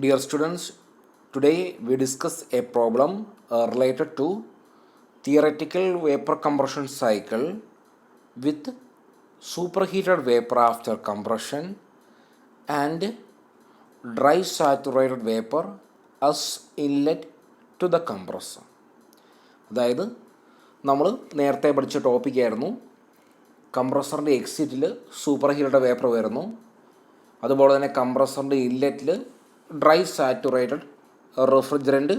Dear students, today we discuss a problem related to theoretical vapor compression cycle with superheated vapor after compression and dry saturated vapor as inlet to the compressor. അതായത് നമ്മൾ നേരത്തെ പഠിച്ച ടോപ്പിക്കായിരുന്നു കംപ്രസറിൻ്റെ എക്സിറ്റിൽ super heated vapour വരുന്നു, അതുപോലെ തന്നെ കംപ്രസറിൻ്റെ ഇൻലെറ്റിൽ dry saturated refrigerant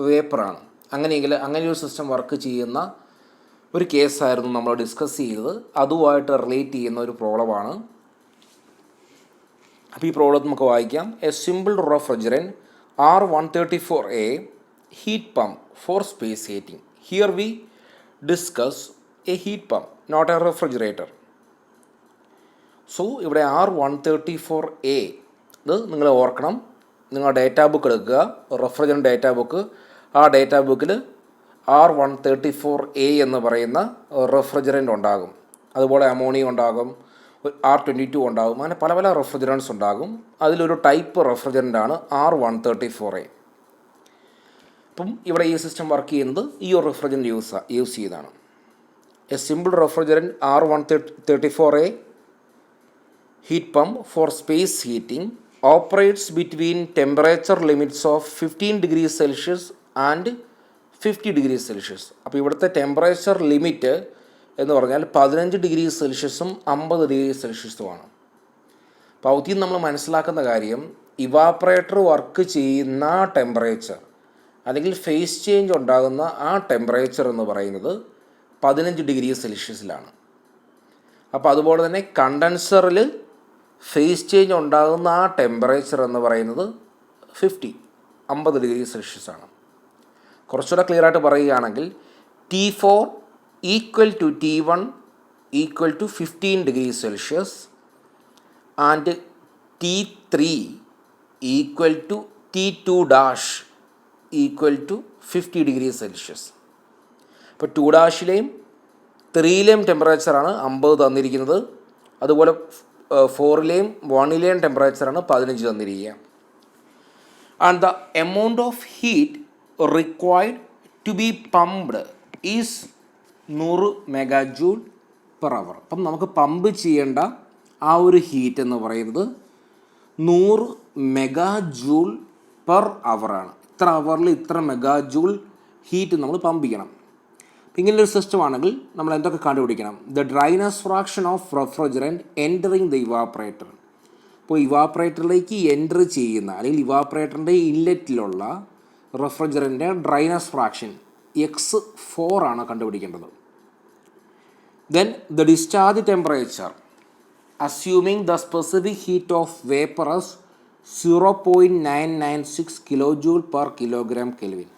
വേപ്പറാണ്. അങ്ങനെയെങ്കിൽ അങ്ങനെയൊരു system work ചെയ്യുന്ന ഒരു കേസായിരുന്നു നമ്മൾ ഡിസ്കസ് ചെയ്തത്. അതുമായിട്ട് റിലേറ്റ് ചെയ്യുന്ന ഒരു പ്രോബ്ലമാണ്. അപ്പോൾ ഈ പ്രോബ്ലം നമുക്ക് വായിക്കാം. A simple refrigerant R134A heat pump for space heating. Here we discuss a heat pump, not a refrigerator. So ഇവിടെ R134A ഇത് നിങ്ങൾ ഓർക്കണം. നിങ്ങൾ ഡേറ്റാ ബുക്ക് എടുക്കുക, റെഫ്രിജറൻറ്റ് ഡേറ്റാ ബുക്ക്. ആ ഡേറ്റാ ബുക്കിൽ R134A എന്ന് പറയുന്ന റെഫ്രിജറൻറ്റ് ഉണ്ടാകും. അതുപോലെ അമോണിയ ഉണ്ടാകും, R22 ഉണ്ടാകും. അങ്ങനെ പല പല റെഫ്രിജറൻറ്റ്സ് ഉണ്ടാകും. അതിലൊരു ടൈപ്പ് റെഫ്രിജറൻ്റാണ് R134A. അപ്പം ഇവിടെ ഈ സിസ്റ്റം വർക്ക് ചെയ്യുന്നത് ഈ ഒരു റെഫ്രിജറൻറ്റ് യൂസ് ചെയ്താണ്. A simple refrigerant R134A heat pump for space heating operates between temperature limits of 15 degrees Celsius and 50 degrees Celsius. അപ്പോൾ ഇവിടുത്തെ ടെമ്പറേച്ചർ ലിമിറ്റ് എന്ന് പറഞ്ഞാൽ 15 ഡിഗ്രി സെൽഷ്യസും 50 ഡിഗ്രി സെൽഷ്യസുമാണ്. അപ്പോൾ അതിൽ നമ്മൾ മനസ്സിലാക്കുന്ന കാര്യം, ഇവാപ്പറേറ്റർ വർക്ക് ചെയ്യുന്ന ടെമ്പറേച്ചർ അല്ലെങ്കിൽ ഫേസ് ചേഞ്ച് ഉണ്ടാകുന്ന ആ ടെമ്പറേച്ചർ എന്ന് പറയുന്നത് 15 ഡിഗ്രി സെൽഷ്യസിലാണ്. അപ്പോൾ അതുപോലെ തന്നെ കണ്ടൻസറിൽ ഫേസ് ചേഞ്ച് ഉണ്ടാകുന്ന ആ ടെമ്പറേച്ചർ എന്ന് പറയുന്നത് 50 ഡിഗ്രി സെൽഷ്യസ് ആണ്. കുറച്ചുകൂടെ ക്ലിയർ ആയിട്ട് പറയുകയാണെങ്കിൽ T4 equal to T1 equal to 15 degree Celsius and T3 equal to T2 dash equal to 50 degree Celsius. ഇപ്പോൾ 2 ഡാഷിലെയും 3ലെയും ടെമ്പറേച്ചറാണ് 50 തന്നിരിക്കുന്നത്. അതുപോലെ 4ലെയും 1ലെയും ടെമ്പറേച്ചറാണ് 15 തന്നിരിക്കുക. And the amount of heat required to be pumped is 100 megajoule per hour. അപ്പം നമുക്ക് പമ്പ് ചെയ്യേണ്ട ആ ഒരു ഹീറ്റ് എന്ന് പറയുന്നത് 100 മെഗാജൂൾ പെർ അവറാണ്. ഇത്ര അവറിൽ ഇത്ര മെഗാജൂൾ ഹീറ്റ് നമ്മൾ പമ്പ് ചെയ്യണം. ഇങ്ങനൊരു സിസ്റ്റം ആണെങ്കിൽ നമ്മൾ എന്തൊക്കെ കണ്ടുപിടിക്കണം? The dryness fraction of refrigerant entering the evaporator. ഇപ്പോൾ ഇവാപ്പറേറ്ററിലേക്ക് എൻറ്റർ ചെയ്യുന്ന അല്ലെങ്കിൽ ഇവാപ്പറേറ്ററിൻ്റെ ഇൻലെറ്റിലുള്ള റെഫ്രിജറൻറ്റിൻ്റെ ഡ്രൈനസ് ഫ്രാക്ഷൻ X4 ആണ് കണ്ടുപിടിക്കേണ്ടത്. Then the discharge temperature assuming the specific heat of vapour as 0.996 കിലോജൂൾ per kilogram kelvin.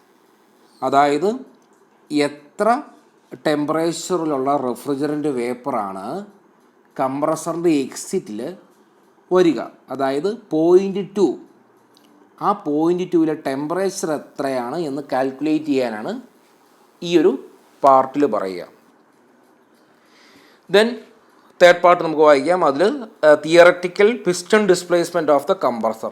അതായത് എത്ര ടെമ്പറേച്ചറിലുള്ള റെഫ്രിജറൻറ്റ് വേപ്പറാണ് കംപ്രസറിൻ്റെ എക്സിറ്റിൽ വരിക, അതായത് 0.2, ആ 0.2ലെ ടെമ്പറേച്ചർ എത്രയാണ് എന്ന് കാൽക്കുലേറ്റ് ചെയ്യാനാണ് ഈ ഒരു പാർട്ടിൽ പറയുക. ദെൻ തേർഡ് പാർട്ട് നമുക്ക് വായിക്കാം. അതിൽ theoretical piston displacement of the compressor.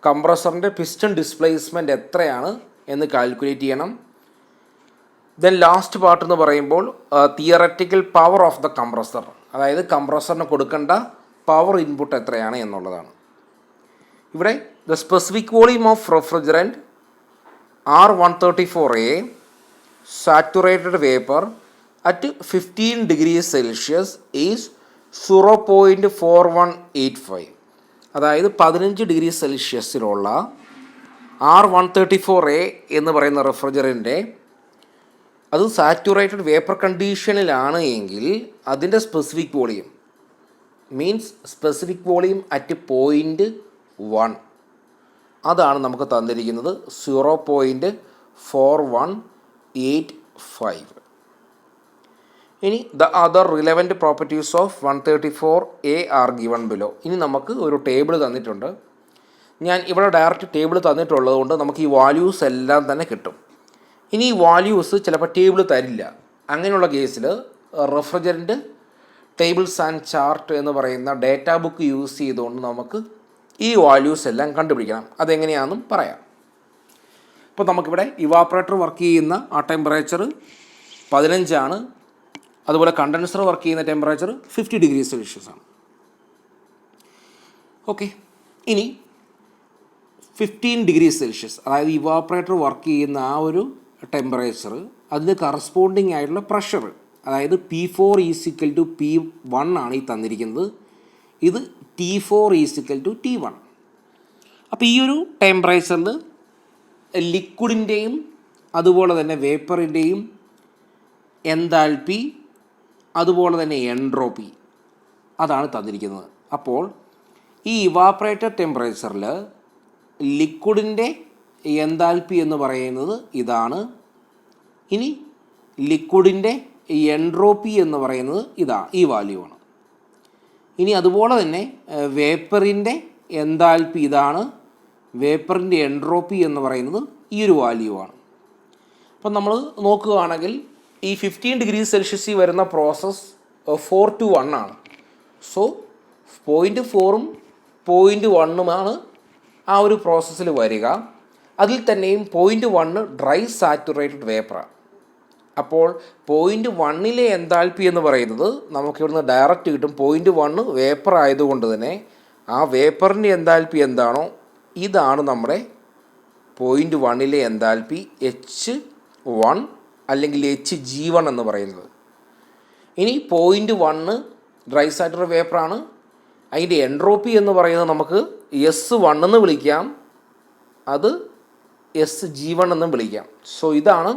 കംപ്രസറിൻ്റെ പിസ്റ്റൺ ഡിസ്പ്ലേസ്മെൻറ്റ് എത്രയാണ് എന്ന് കാൽക്കുലേറ്റ് ചെയ്യണം. ദെൻ ലാസ്റ്റ് പാർട്ട് എന്ന് പറയുമ്പോൾ theoretical power of the compressor, അതായത് കംപ്രസറിന് കൊടുക്കേണ്ട പവർ ഇൻപുട്ട് എത്രയാണ് എന്നുള്ളതാണ്. ഇവിടെ the specific volume of refrigerant R134A saturated vapour at 15 degree Celsius is 0.4185. അതായത് 15 ഡിഗ്രി സെൽഷ്യസിലുള്ള R134A എന്ന് പറയുന്ന റെഫ്രിജറൻറ്റിൻ്റെ അത് സാറ്റുറേറ്റഡ് വേപ്പർ കണ്ടീഷനിലാണ് എങ്കിൽ അതിൻ്റെ specific volume means specific volume at 0.1 അതാണ് നമുക്ക് തന്നിരിക്കുന്നത് 0.4185. ഇനി the other relevant properties of 134A are given below. ഇനി നമുക്ക് ഒരു ടേബിൾ തന്നിട്ടുണ്ട്. ഞാൻ ഇവിടെ ഡയറക്റ്റ് ടേബിൾ തന്നിട്ടുള്ളത് കൊണ്ട് നമുക്ക് ഈ വാല്യൂസ് എല്ലാം തന്നെ കിട്ടും. ഇനി ഈ വാല്യൂസ് ചിലപ്പോൾ ടേബിൾ തരില്ല. അങ്ങനെയുള്ള കേസിൽ റെഫ്രിജറൻറ്റ് ടേബിൾസ് ആൻഡ് ചാർട്ട് എന്ന് പറയുന്ന ഡേറ്റാ ബുക്ക് യൂസ് ചെയ്തുകൊണ്ട് നമുക്ക് ഈ വാല്യൂസ് എല്ലാം കണ്ടുപിടിക്കണം. അതെങ്ങനെയാണെന്നും പറയാം. ഇപ്പോൾ നമുക്കിവിടെ ഇവാപ്പറേറ്റർ വർക്ക് ചെയ്യുന്ന ആ ടെമ്പറേച്ചർ 15 അതുപോലെ കണ്ടൻസർ വർക്ക് ചെയ്യുന്ന ടെമ്പറേച്ചർ 50 ഡിഗ്രി സെൽഷ്യസ് ആണ്. ഓക്കെ, ഇനി 15 ഡിഗ്രി സെൽഷ്യസ്, അതായത് ഇവാപ്പറേറ്റർ വർക്ക് ചെയ്യുന്ന ആ ഒരു ടെമ്പറേച്ചർ, അതിന് കറസ്പോണ്ടിങ് ആയിട്ടുള്ള പ്രഷർ, അതായത് P4 = P1 ആണ് ഈ തന്നിരിക്കുന്നത്. ഇത് T4 = T1. അപ്പോൾ ഈ ഒരു ടെമ്പറേച്ചറിൽ ലിക്വിഡിൻ്റെയും അതുപോലെ തന്നെ വേപ്പറിൻ്റെയും എൻതാൽപ്പി അതുപോലെ തന്നെ എൻട്രോപ്പി അതാണ് തന്നിരിക്കുന്നത്. അപ്പോൾ ഈ ഇവാപ്പറേറ്റർ ടെമ്പറേച്ചറിൽ ലിക്വിഡിൻ്റെ എൻതാൽപ്പി എന്ന് പറയുന്നത് ഇതാണ്. ഇനി ലിക്വിഡിൻ്റെ എൻട്രോപ്പി എന്ന് പറയുന്നത് ഈ വാല്യൂ ആണ്. ഇനി അതുപോലെ തന്നെ വേപ്പറിൻ്റെ എൻതാൽപ്പി ഇതാണ്, വേപ്പറിൻ്റെ എൻട്രോപ്പി എന്ന് പറയുന്നത് ഈ ഒരു വാല്യൂ ആണ്. അപ്പം നമ്മൾ നോക്കുകയാണെങ്കിൽ ഈ 15 ഡിഗ്രി സെൽഷ്യസിൽ വരുന്ന പ്രോസസ്സ് 4 to 1 ആണ്. സോ 0.4ഉം 0.1ഉമാണ് ആ ഒരു പ്രോസസ്സിൽ വരിക. അതിൽ തന്നെയും 0.1 ഡ്രൈ സാറ്റുറേറ്റഡ് വേപ്പറാണ്. അപ്പോൾ 0.1ലെ എൻതാൽപ്പി എന്ന് പറയുന്നത് നമുക്കിവിടുന്ന് ഡയറക്റ്റ് കിട്ടും. 0.1 വേപ്പർ ആയതുകൊണ്ട് തന്നെ ആ വേപ്പറിൻ്റെ എൻതാൽപ്പി എന്താണോ ഇതാണ് നമ്മുടെ 0.1ലെ എൻതാൽപ്പി H1 അല്ലെങ്കിൽ Hg1 എന്ന് പറയുന്നത്. ഇനി 0.1 ഡ്രൈ സാറ്റുറേറ്റഡ് വേപ്പറാണ്. അതിൻ്റെ എൻട്രോപ്പി എന്ന് പറയുന്നത് നമുക്ക് S1 എന്ന് വിളിക്കാം, അത് Sg1 എന്നും വിളിക്കാം. സോ ഇതാണ്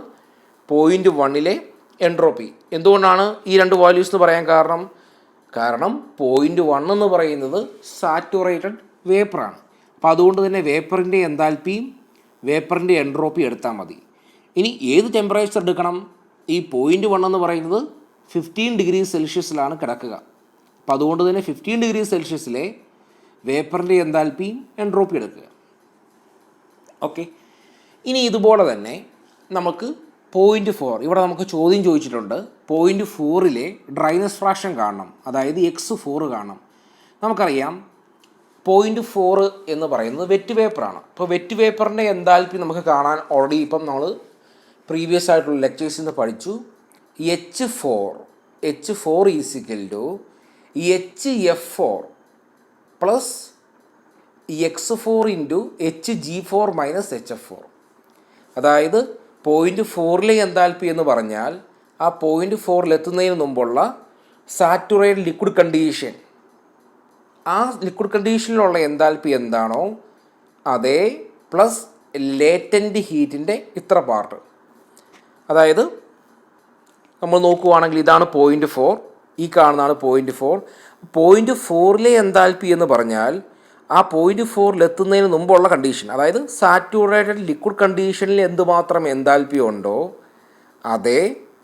0.1ലെ എൻട്രോപ്പി. എന്തുകൊണ്ടാണ് ഈ രണ്ട് വാല്യൂസ് എന്ന് പറയാൻ കാരണം 0.1 എന്ന് പറയുന്നത് സാറ്റുറേറ്റഡ് വേപ്പറാണ്. അപ്പോൾ അതുകൊണ്ട് തന്നെ വേപ്പറിൻ്റെ എൻതാൽപ്പിയും വേപ്പറിൻ്റെ എൻട്രോപ്പി എടുത്താൽ മതി. ഇനി ഏത് ടെമ്പറേച്ചർ എടുക്കണം? ഈ 0.1 എന്ന് പറയുന്നത് 15 ഡിഗ്രി സെൽഷ്യസിലാണ് കിടക്കുക. അപ്പോൾ അതുകൊണ്ട് തന്നെ 15 ഡിഗ്രി സെൽഷ്യസിലെ വേപ്പറിൻ്റെ എൻതാൽപ്പിയും എൻട്രോപ്പി എടുക്കുക. ഓക്കെ, ഇനി ഇതുപോലെ തന്നെ നമുക്ക് 0.4, ഇവിടെ നമുക്ക് ചോദ്യം ചോദിച്ചിട്ടുണ്ട്. 0.4ലെ ഡ്രൈനസ് ഫ്രാക്ഷൻ കാണണം, അതായത് X4 കാണണം. നമുക്കറിയാം 0.4 എന്ന് പറയുന്നത് വെറ്റ് വേപ്പറാണ്. അപ്പോൾ വെറ്റ് വേപ്പറിൻ്റെ എൻതാൽപ്പി നമുക്ക് കാണാൻ ഓൾറെഡി ഇപ്പം നമ്മൾ പ്രീവിയസ് ആയിട്ടുള്ള ലെക്ചേഴ്സിൽ നിന്ന് പഠിച്ചു. H4 = HF4 plus X4 × Hg4 - HF4. അതായത് 0.4ലെ എൻതാൽപ്പി എന്ന് പറഞ്ഞാൽ ആ 0.4ൽ എത്തുന്നതിന് മുമ്പുള്ള സാറ്റുറേറ്റഡ് ലിക്വിഡ് കണ്ടീഷൻ, ആ ലിക്വിഡ് കണ്ടീഷനിലുള്ള എൻതാൽപ്പി എന്താണോ അതേ പ്ലസ് ലേറ്റൻറ്റ് ഹീറ്റിൻ്റെ ഇത്ര പാർട്ട്. അതായത് നമ്മൾ നോക്കുകയാണെങ്കിൽ ഇതാണ് 0.4, ഈ കാണുന്നതാണ് 0.4. 0.4ലെ എൻതാൽപ്പി എന്ന് പറഞ്ഞാൽ ആ 0.4ൽ എത്തുന്നതിന് മുമ്പുള്ള കണ്ടീഷൻ, അതായത് സാറ്റുറേറ്റഡ് ലിക്വിഡ് കണ്ടീഷനിൽ എന്തുമാത്രം എൻതാൽപ്പി ഉണ്ടോ അതേ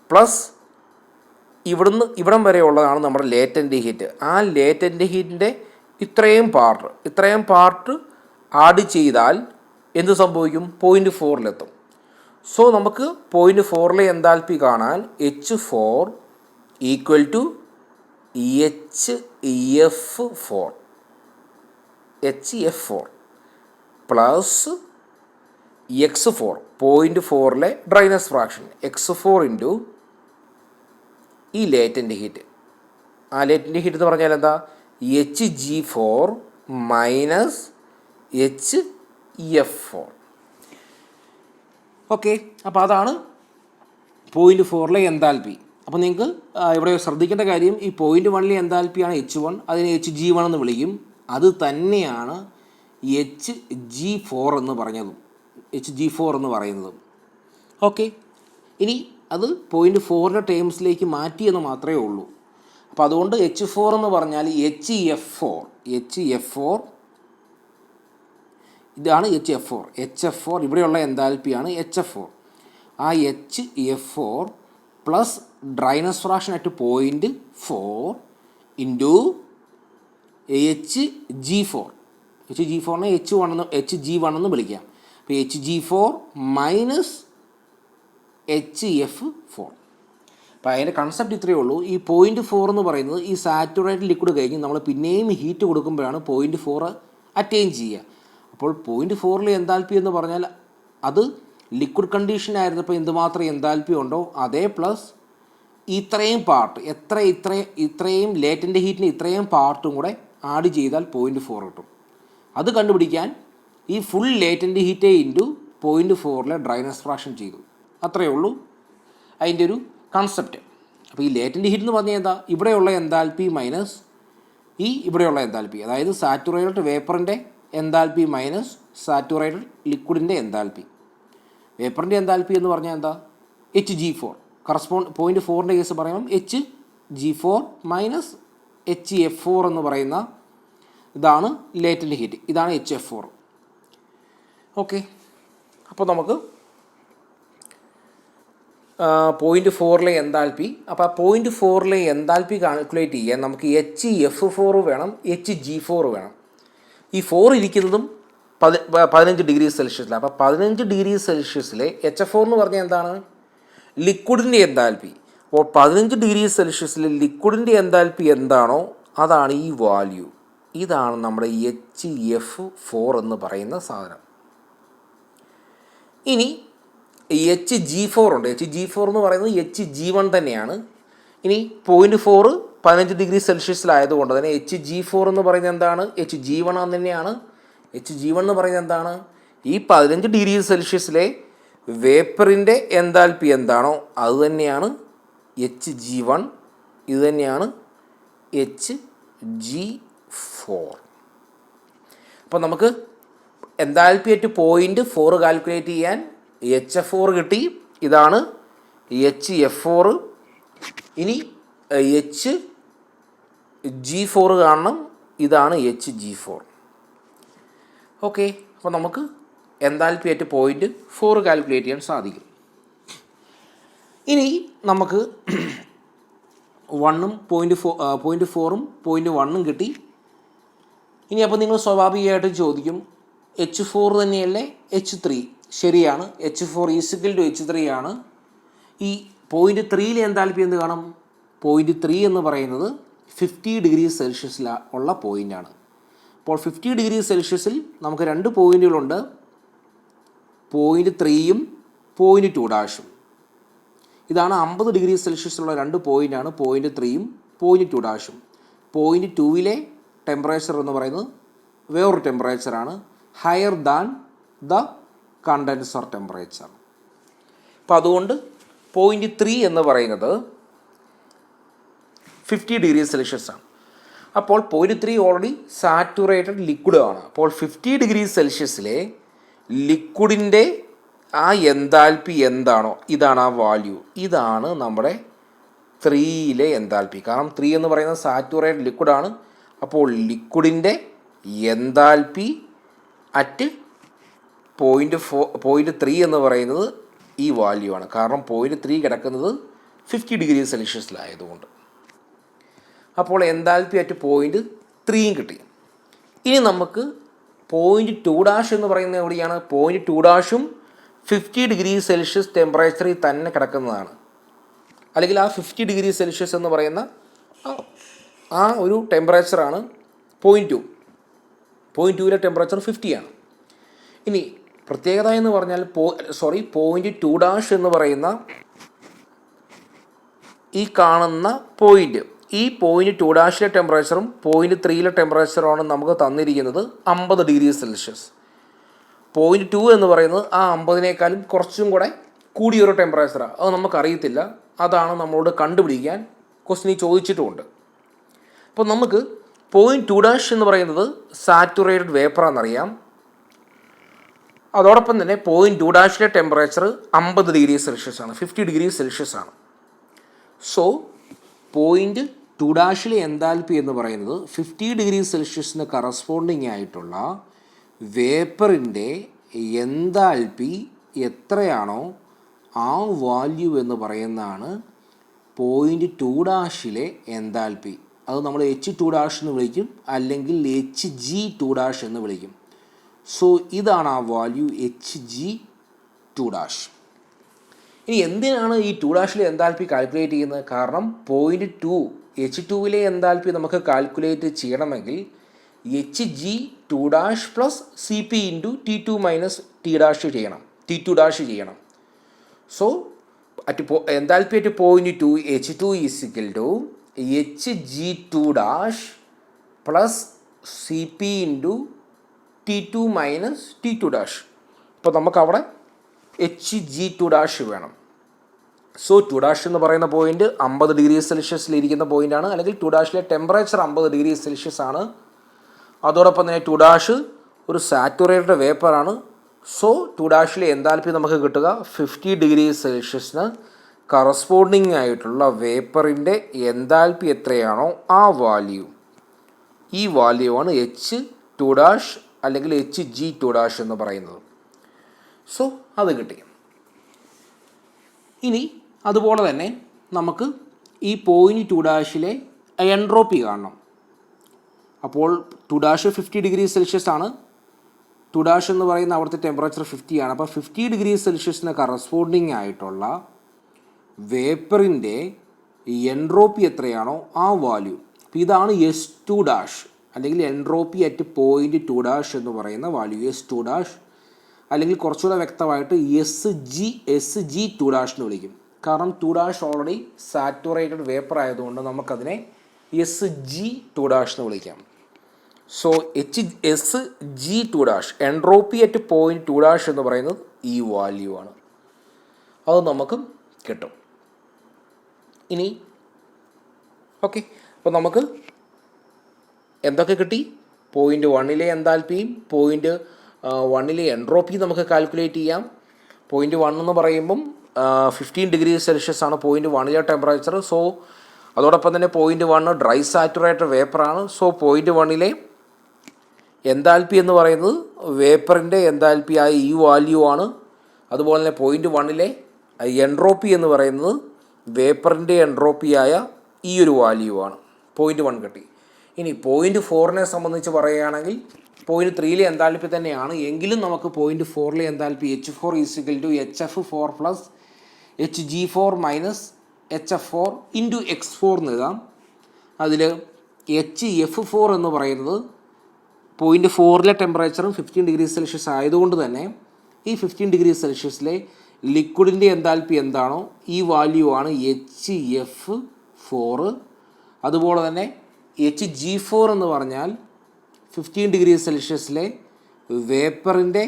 പ്ലസ് ഇവിടം വരെയുള്ളതാണ് നമ്മുടെ ലേറ്റൻറ്റ് ഹീറ്റ്. ആ ലേറ്റൻറ്റ് ഹീറ്റിൻ്റെ ഇത്രയും പാർട്ട് ആഡ് ചെയ്താൽ എന്ത് സംഭവിക്കും? 0.4ലെത്തും. സോ നമുക്ക് 0.4ലെ എൻതാൽപ്പി കാണാൻ H4 = HF4 plus X4, 0.4ലെ dryness fraction X4 × ഈ ലേറ്റൻറ്റ് ഹീറ്റ്. ആ ലേറ്റൻറ്റ് ഹീറ്റ് എന്ന് പറഞ്ഞാൽ എന്താ? Hg4 - HF4. ഓക്കെ, അപ്പോൾ അതാണ് 0.4ലെ എൻതാൽപ്പി. അപ്പോൾ നിങ്ങൾക്ക് ഇവിടെ ശ്രദ്ധിക്കേണ്ട കാര്യം, ഈ 0.1ലെ എൻതാൽപ്പിയാണ് H1, അതിനെ Hg1 എന്ന് വിളിക്കും. അത് തന്നെയാണ് Hg4 എന്ന് പറയുന്നതും. ഓക്കെ, ഇനി അത് 0.4ൻ്റെ ടേംസിലേക്ക് മാറ്റിയെന്ന് മാത്രമേ ഉള്ളൂ. അപ്പോൾ അതുകൊണ്ട് H4 എന്ന് പറഞ്ഞാൽ HF4 ഇതാണ് HF4. ഇവിടെയുള്ള എൻതാൽപ്പിയാണ് HF4. ആ HF4 plus dryness fraction at 0.4 into Hg4നെ Hg1 എന്ന് വിളിക്കാം. അപ്പോൾ Hg4 - HF4. അപ്പോൾ അതിൻ്റെ കൺസെപ്റ്റ് ഇത്രയേ ഉള്ളൂ. ഈ 0.4 എന്ന് പറയുന്നത് ഈ സാറ്റുറേറ്റഡ് ലിക്വിഡ് കഴിഞ്ഞ് നമ്മൾ പിന്നെയും ഹീറ്റ് കൊടുക്കുമ്പോഴാണ് 0.4 അറ്റൈൻ ചെയ്യുക. അപ്പോൾ 0.4 എൻതാൽപ്പി എന്ന് പറഞ്ഞാൽ അത് ലിക്വിഡ് കണ്ടീഷൻ ആയിരുന്നപ്പോൾ എന്തുമാത്രം എൻതാൽപ്പി ഉണ്ടോ അതേ പ്ലസ് ഇത്രയും പാർട്ട് ഇത്രയും ലേറ്റൻ്റ് ഹീറ്റിന് ഇത്രയും പാർട്ടും കൂടെ ആഡ് ചെയ്താൽ 0.4 കിട്ടും. അത് കണ്ടുപിടിക്കാൻ ഈ full latent heat into 0.4 dryness fraction ചെയ്തു. അത്രയേ ഉള്ളൂ അതിൻ്റെ ഒരു കൺസെപ്റ്റ്. അപ്പോൾ ഈ ലേറ്റൻ്റ് ഹീറ്റ് എന്ന് പറഞ്ഞാൽ എന്താ, ഇവിടെയുള്ള എൻതാൽപ്പി മൈനസ് ഇവിടെയുള്ള എൻതാൽപ്പി, അതായത് സാറ്റുറേറ്റഡ് വേപ്പറിൻ്റെ എൻതാൽപ്പി മൈനസ് സാറ്റുറേറ്റഡ് ലിക്വിഡിൻ്റെ എൻതാൽപ്പി. വേപ്പറിൻ്റെ എൻതാൽപ്പി എന്ന് പറഞ്ഞാൽ എന്താ, Hg4 കറസ്പോണ്ട് 0.4 കേസ് പറയുമ്പം Hg4 മൈനസ് Hf4 എന്ന് പറയുന്ന ഇതാണ് ലേറ്റൻ്റ് ഹീറ്റ്, ഇതാണ് Hf4. ഓക്കെ, അപ്പോൾ നമുക്ക് 0.4 എൻതാൽപ്പി, അപ്പോൾ ആ 0.4 എൻതാൽപ്പി കാൽക്കുലേറ്റ് ചെയ്യാൻ നമുക്ക് Hf4 വേണം, Hg4 വേണം. ഈ 4 ഇരിക്കുന്നതും 15 ഡിഗ്രി സെൽഷ്യസിലാണ്. അപ്പോൾ 15 ഡിഗ്രി സെൽഷ്യസിലെ Hf4 എന്ന് പറഞ്ഞാൽ എന്താണ്, ലിക്വിഡിൻ്റെ എൻതാൽപ്പി. അപ്പോൾ 15 ഡിഗ്രി സെൽഷ്യസിലെ ലിക്വിഡിൻ്റെ എൻതാൽപ്പി എന്താണോ അതാണ് ഈ വാല്യൂ. ഇതാണ് നമ്മുടെ Hf4 എന്ന് പറയുന്ന സാധനം. ഇനി Hg4 ഉണ്ട്. Hg4 എന്ന് പറയുന്നത് Hg1 തന്നെയാണ്. ഇനി 0.4 15 ഡിഗ്രി സെൽഷ്യസിലായതുകൊണ്ട് തന്നെ Hg4 എന്ന് പറയുന്നത് എന്താണ്, Hg1 തന്നെയാണ്. Hg1 എന്ന് പറയുന്നത് എന്താണ്, ഈ 15 ഡിഗ്രി സെൽഷ്യസിലെ വേപ്പറിൻ്റെ എൻതാൽപ്പി എന്താണോ അത് തന്നെയാണ് Hg1, ഇത് തന്നെയാണ് Hg4. അപ്പോൾ നമുക്ക് എൻതാൽപ്പി അറ്റ് 0.4 കാൽക്കുലേറ്റ് ചെയ്യാൻ Hf4 കിട്ടി, ഇതാണ് Hf4. ഇനി Hg4 കാണണം, ഇതാണ് Hg4. ഓക്കെ, അപ്പോൾ നമുക്ക് എൻതാൽപ്പി അറ്റ് 0.4 കാൽക്കുലേറ്റ് ചെയ്യാൻ സാധിക്കും. ഇനി നമുക്ക് 1ഉം 0.4ഉം 0.1ഉം കിട്ടി. ഇനി അപ്പോൾ നിങ്ങൾ സ്വാഭാവികമായിട്ടും ചോദിക്കും, H4 തന്നെയല്ലേ H3? ശരിയാണ്, H4 = H3 ആണ്. ഈ 0.3 എൻതാൽപ്പി എന്ത് കാണും, 0.3 എന്ന് പറയുന്നത് 50 ഡിഗ്രി സെൽഷ്യസിൽ ഉള്ള പോയിൻ്റാണ്. അപ്പോൾ 50 ഡിഗ്രി സെൽഷ്യസിൽ നമുക്ക് 2 പോയിൻ്റുകളുണ്ട്, 0.3ഉം 0.2'ഉം. ഇതാണ് 50 ഡിഗ്രി സെൽഷ്യസിലുള്ള 2 പോയിൻ്റാണ് 0.3ഉം 0.2'ഉം. 0.2 ടെമ്പറേച്ചർ എന്ന് പറയുന്നത് വേറൊരു ടെമ്പറേച്ചറാണ്, higher than the condenser temperature. അപ്പോൾ അതുകൊണ്ട് 0.3 എന്ന് പറയുന്നത് 50 ഡിഗ്രി സെൽഷ്യസ് ആണ്. അപ്പോൾ 0.3 ഓൾറെഡി സാറ്റുറേറ്റഡ് ലിക്വിഡ് ആണ്. അപ്പോൾ 50 ഡിഗ്രി സെൽഷ്യസിലെ ലിക്വിഡിൻ്റെ ആ എൻതാൽപ്പി എന്താണോ ഇതാണ് ആ വാല്യൂ, ഇതാണ് നമ്മുടെ 3 എൻതാൽപ്പി. കാരണം 3 എന്ന് പറയുന്നത് സാറ്റുറേറ്റഡ് ലിക്വിഡാണ്. അപ്പോൾ ലിക്വിഡിൻ്റെ എൻതാൽപ്പി അറ്റ് 0.3 എന്ന് പറയുന്നത് ഈ വാല്യൂ ആണ്. കാരണം 0.3 കിടക്കുന്നത് 50 ഡിഗ്രി സെൽഷ്യസിലായതുകൊണ്ട്. അപ്പോൾ എൻതാൽപ്പി അറ്റ് 0.3 കിട്ടി. ഇനി നമുക്ക് 0.2' എന്ന് പറയുന്നത് എവിടെയാണ്, 0.2'ഉം 50 ഡിഗ്രി സെൽഷ്യസ് ടെമ്പറേച്ചറിൽ തന്നെ കിടക്കുന്നതാണ്. അല്ലെങ്കിൽ ആ 50 ഡിഗ്രി സെൽഷ്യസ് എന്ന് പറയുന്ന ആ ഒരു ടെമ്പറേച്ചറാണ് 0.2. 0.2 ടെമ്പറേച്ചർ 50 ആണ്. ഇനി പ്രത്യേകത എന്ന് പറഞ്ഞാൽ 0.2' എന്ന് പറയുന്ന ഈ കാണുന്ന പോയിൻ്റ്, ഈ 0.2' ടെമ്പറേച്ചറും 0.3 ടെമ്പറേച്ചറുമാണ് നമുക്ക് തന്നിരിക്കുന്നത് 50 ഡിഗ്രി സെൽഷ്യസ്. 0.2 എന്ന് പറയുന്നത് ആ 50നേക്കാളും കുറച്ചും കൂടെ കൂടിയൊരു ടെമ്പറേച്ചറാണ്. അത് നമുക്കറിയത്തില്ല, അതാണ് നമ്മളോട് കണ്ടുപിടിക്കാൻ ക്വസ്റ്റ്യനിൽ ചോദിച്ചിട്ടുമുണ്ട്. അപ്പോൾ നമുക്ക് 0.2' എന്ന് പറയുന്നത് സാറ്റുറേറ്റഡ് വേപ്പറാണെന്നറിയാം. അതോടൊപ്പം തന്നെ 0.2' ടെമ്പറേച്ചർ 50 ഡിഗ്രി സെൽഷ്യസ് ആണ്, 50 ഡിഗ്രി സെൽഷ്യസ് ആണ്. സോ 0.2' എൻതാൽപ്പി എന്ന് പറയുന്നത് 50 ഡിഗ്രി സെൽഷ്യസിന് കറസ്പോണ്ടിങ് ആയിട്ടുള്ള വേപ്പറിൻ്റെ എൻതാൽപ്പി എത്രയാണോ ആ വാല്യൂ എന്ന് പറയുന്നതാണ് 0.2' എൻതാൽപ്പി. അത് നമ്മൾ H2' എന്ന് വിളിക്കും, അല്ലെങ്കിൽ Hg2' എന്ന് വിളിക്കും. സോ ഇതാണ് ആ വാല്യൂ Hg2'. ഇനി എന്തിനാണ് ഈ 2' എൻതാൽപ്പി കാൽക്കുലേറ്റ് ചെയ്യുന്നത്? കാരണം 0.2 H2 എൻതാൽപ്പി നമുക്ക് കാൽക്കുലേറ്റ് ചെയ്യണമെങ്കിൽ H G two dash plus C P into T two minus T dash ചെയ്യണം, ടി ടു ഡാഷ് ചെയ്യണം. So enthalpy at point 2 H2 is equal to H G two dash plus C P into T two minus T two dash. അപ്പോൾ നമുക്കവിടെ H G two dash വേണം. So two dash എന്ന് പറയുന്ന point 50 degree സെൽഷ്യസിലിരിക്കുന്ന പോയിൻ്റാണ്, അല്ലെങ്കിൽ two ഡാഷിലെ temperature 50 degree Celsius ആണ്. അതോടൊപ്പം തന്നെ ടു ഡാഷ് ഒരു സാറ്റുറേറ്റഡ് വേപ്പറാണ്. സോ ടു ഡാഷിലെ എൻതാൽപ്പി നമുക്ക് കിട്ടുക 50 ഡിഗ്രി സെൽഷ്യസിന് കറസ്പോണ്ടിങ് ആയിട്ടുള്ള വേപ്പറിൻ്റെ എൻതാൽപ്പി എത്രയാണോ ആ വാല്യൂ, ഈ വാല്യൂ ആണ് എച്ച് ടു ഡാഷ് അല്ലെങ്കിൽ എച്ച് ജി ടു ഡാഷ് എന്ന് പറയുന്നത്. സോ അത് കിട്ടി. ഇനി അതുപോലെ തന്നെ നമുക്ക് ഈ പോയിൻറ്റ് ടു ഡാഷിലെ എൻട്രോപ്പി കാണണം. അപ്പോൾ ടു ഡാഷ് 50 ഡിഗ്രി സെൽഷ്യസ് ആണ്. ടു ഡാഷ് എന്ന് പറയുന്ന അവിടുത്തെ ടെമ്പറേച്ചർ 50 ആണ്. അപ്പോൾ 50 ഡിഗ്രി സെൽഷ്യസിന് കറസ്പോണ്ടിങ് ആയിട്ടുള്ള വേപ്പറിൻ്റെ എൻട്രോപ്പി എത്രയാണോ ആ വാല്യൂ, അപ്പോൾ ഇതാണ് എസ് ടു ഡാഷ് അല്ലെങ്കിൽ entropy at point two dash എന്ന് പറയുന്ന വാല്യൂ, എസ് ടു ഡാഷ്. അല്ലെങ്കിൽ കുറച്ചുകൂടെ വ്യക്തമായിട്ട് എസ് ജി ടു ഡാഷ് എന്ന് വിളിക്കും. കാരണം two dash already saturated vapour ആയതുകൊണ്ട് നമുക്കതിനെ എസ് ജി ടു ഡാഷ് എന്ന് വിളിക്കാം. So S G two dash entropy at point two dash എന്ന് പറയുന്നത് ഈ വാല്യൂ ആണ്. അത് നമുക്ക് കിട്ടും. ഇനി ഓക്കെ, അപ്പോൾ നമുക്ക് എന്തൊക്കെ കിട്ടി? പോയിൻറ്റ് 1 എൻതാൽപ്പിയും പോയിൻറ്റ് 1 എൻട്രോപ്പിയും നമുക്ക് കാൽക്കുലേറ്റ് ചെയ്യാം. പോയിൻറ്റ് 1 എന്ന് പറയുമ്പം 15 ഡിഗ്രി സെൽഷ്യസ് ആണ് പോയിൻറ്റ് 1 ടെമ്പറേച്ചർ. സോ അതോടൊപ്പം തന്നെ പോയിൻറ്റ് 1 ഡ്രൈ സാറ്റുറേറ്റഡ് വേപ്പറാണ്. സോ പോയിൻറ്റ് 1 എൻതാൽപ്പി എന്ന് പറയുന്നത് വേപ്പറിൻ്റെ എൻതാൽപ്പി ആയ ഈ വാല്യൂ ആണ്. അതുപോലെ തന്നെ പോയിൻറ്റ് 1 എൻട്രോപ്പി എന്ന് പറയുന്നത് വേപ്പറിൻ്റെ എൻട്രോപ്പി ആയ ഈ ഒരു വാല്യൂ ആണ്. പോയിൻറ്റ് 1 കിട്ടി. ഇനി പോയിൻറ്റ് 4 സംബന്ധിച്ച് പറയുകയാണെങ്കിൽ പോയിൻറ്റ് 3 എൻതാൽപ്പി തന്നെയാണ്, എങ്കിലും നമുക്ക് point 4 enthalpy H4 is equal to HF4 plus HG4 minus HF4 into X4 എന്ന് എഴുതാം. അതിൽ HF4 എന്ന് പറയുന്നത് പോയിൻറ്റ് 4 ടെമ്പറേച്ചറും 15 ഡിഗ്രി സെൽഷ്യസ് ആയതുകൊണ്ട് തന്നെ ഈ 15 ഡിഗ്രി സെൽഷ്യസിലെ ലിക്വിഡിൻ്റെ എൻതാൽപ്പി എന്താണോ ഈ വാല്യൂ ആണ് HF4. അതുപോലെ തന്നെ HG4 എന്ന് പറഞ്ഞാൽ 15 ഡിഗ്രി സെൽഷ്യസിലെ വേപ്പറിൻ്റെ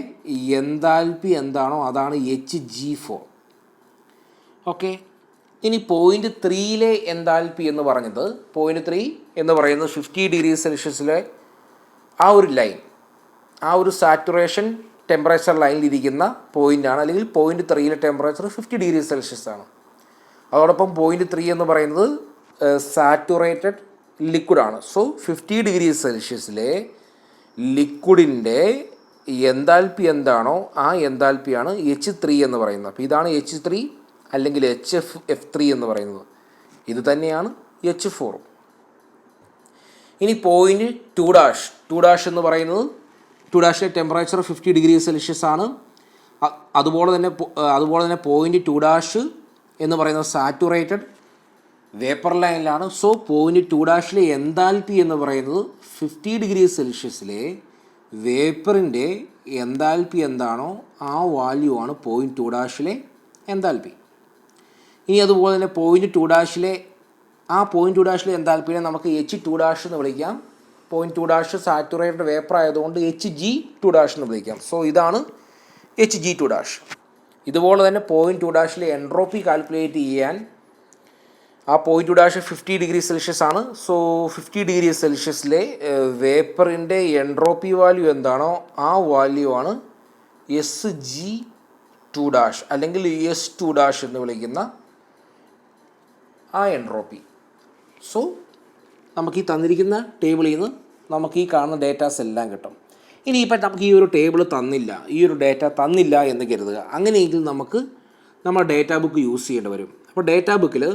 എൻതാൽപ്പി എന്താണോ അതാണ് HG4. ഓക്കെ, ഇനി പോയിൻറ്റ് 3 എൻതാൽപ്പി എന്ന് പറഞ്ഞത്, പോയിൻറ്റ് 3 എന്ന് പറയുന്നത് 50 ഡിഗ്രി സെൽഷ്യസിലെ ആ ഒരു ലൈൻ, ആ ഒരു സാറ്റുറേഷൻ ടെമ്പറേച്ചർ ലൈനിലിരിക്കുന്ന പോയിൻ്റാണ്. അല്ലെങ്കിൽ പോയിൻറ്റ് 3 ടെമ്പറേച്ചർ 50 ഡിഗ്രി സെൽഷ്യസ് ആണ്. അതോടൊപ്പം പോയിൻറ്റ് 3 എന്ന് പറയുന്നത് സാറ്റുറേറ്റഡ് ലിക്വിഡാണ്. സോ 50 ഡിഗ്രി സെൽഷ്യസിലെ ലിക്വിഡിൻ്റെ എൻതാൽപ്പി എന്താണോ ആ എൻതാൽപ്പിയാണ് H3 എന്ന് പറയുന്നത്. അപ്പോൾ ഇതാണ് H3 അല്ലെങ്കിൽ HF3 എന്ന് പറയുന്നത്. ഇത് തന്നെയാണ് H4. ഇനി പോയിൻറ്റ് ടു ഡാഷ് എന്ന് പറയുന്നത് ടു ഡാഷിലെ ടെമ്പറേച്ചർ 50 ഡിഗ്രി സെൽഷ്യസ് ആണ്. അതുപോലെ തന്നെ പോയിൻറ്റ് ടു ഡാഷ് എന്ന് പറയുന്നത് സാറ്റുറേറ്റഡ് വേപ്പർ ലൈനിലാണ്. സോ പോയിൻറ്റ് ടു ഡാഷിലെ എൻതാൽപ്പി എന്ന് പറയുന്നത് 50 ഡിഗ്രി സെൽഷ്യസിലെ വേപ്പറിൻ്റെ എൻതാൽപ്പി എന്താണോ ആ വാല്യൂ ആണ് പോയിൻറ്റ് ടു ഡാഷിലെ എൻതാൽപ്പി. ഇനി അതുപോലെ തന്നെ പോയിൻറ്റ് ടു ഡാഷിലെ എൻതാൽപ്പിനെ നമുക്ക് H2 ഡാഷ് എന്ന് വിളിക്കാം. Point two dash saturated vapour ആയതുകൊണ്ട് HG2 ഡാഷ് എന്ന് വിളിക്കാം. സോ ഇതാണ് HG2 ഡാഷ്. ഇതുപോലെ തന്നെ പോയിൻറ്റ് ടു ഡാഷിലെ എൻട്രോപ്പി കാൽക്കുലേറ്റ് ചെയ്യാൻ ആ point two dash 50 degree Celsius ആണ്. സോ 50 ഡിഗ്രി സെൽഷ്യസിലെ വേപ്പറിൻ്റെ എൻട്രോപ്പി വാല്യൂ എന്താണോ ആ വാല്യൂ ആണ് SG2 ഡാഷ് അല്ലെങ്കിൽ S2 ഡാഷ് എന്ന് വിളിക്കുന്ന ആ എൻട്രോപ്പി. സോ നമുക്ക് ഈ തന്നിരിക്കുന്ന ടേബിളിൽ നിന്ന് നമുക്ക് ഈ കാണുന്ന ഡേറ്റാസ് എല്ലാം കിട്ടും. ഇനിയിപ്പോൾ നമുക്ക് ഈ ഒരു ടേബിൾ തന്നില്ല, ഈ ഒരു ഡേറ്റ തന്നില്ല എന്ന് കരുതുക. അങ്ങനെയെങ്കിൽ നമുക്ക് നമ്മുടെ ഡേറ്റാ ബുക്ക് യൂസ് ചെയ്യേണ്ടി വരും. അപ്പോൾ ഡേറ്റാ ബുക്കിൽ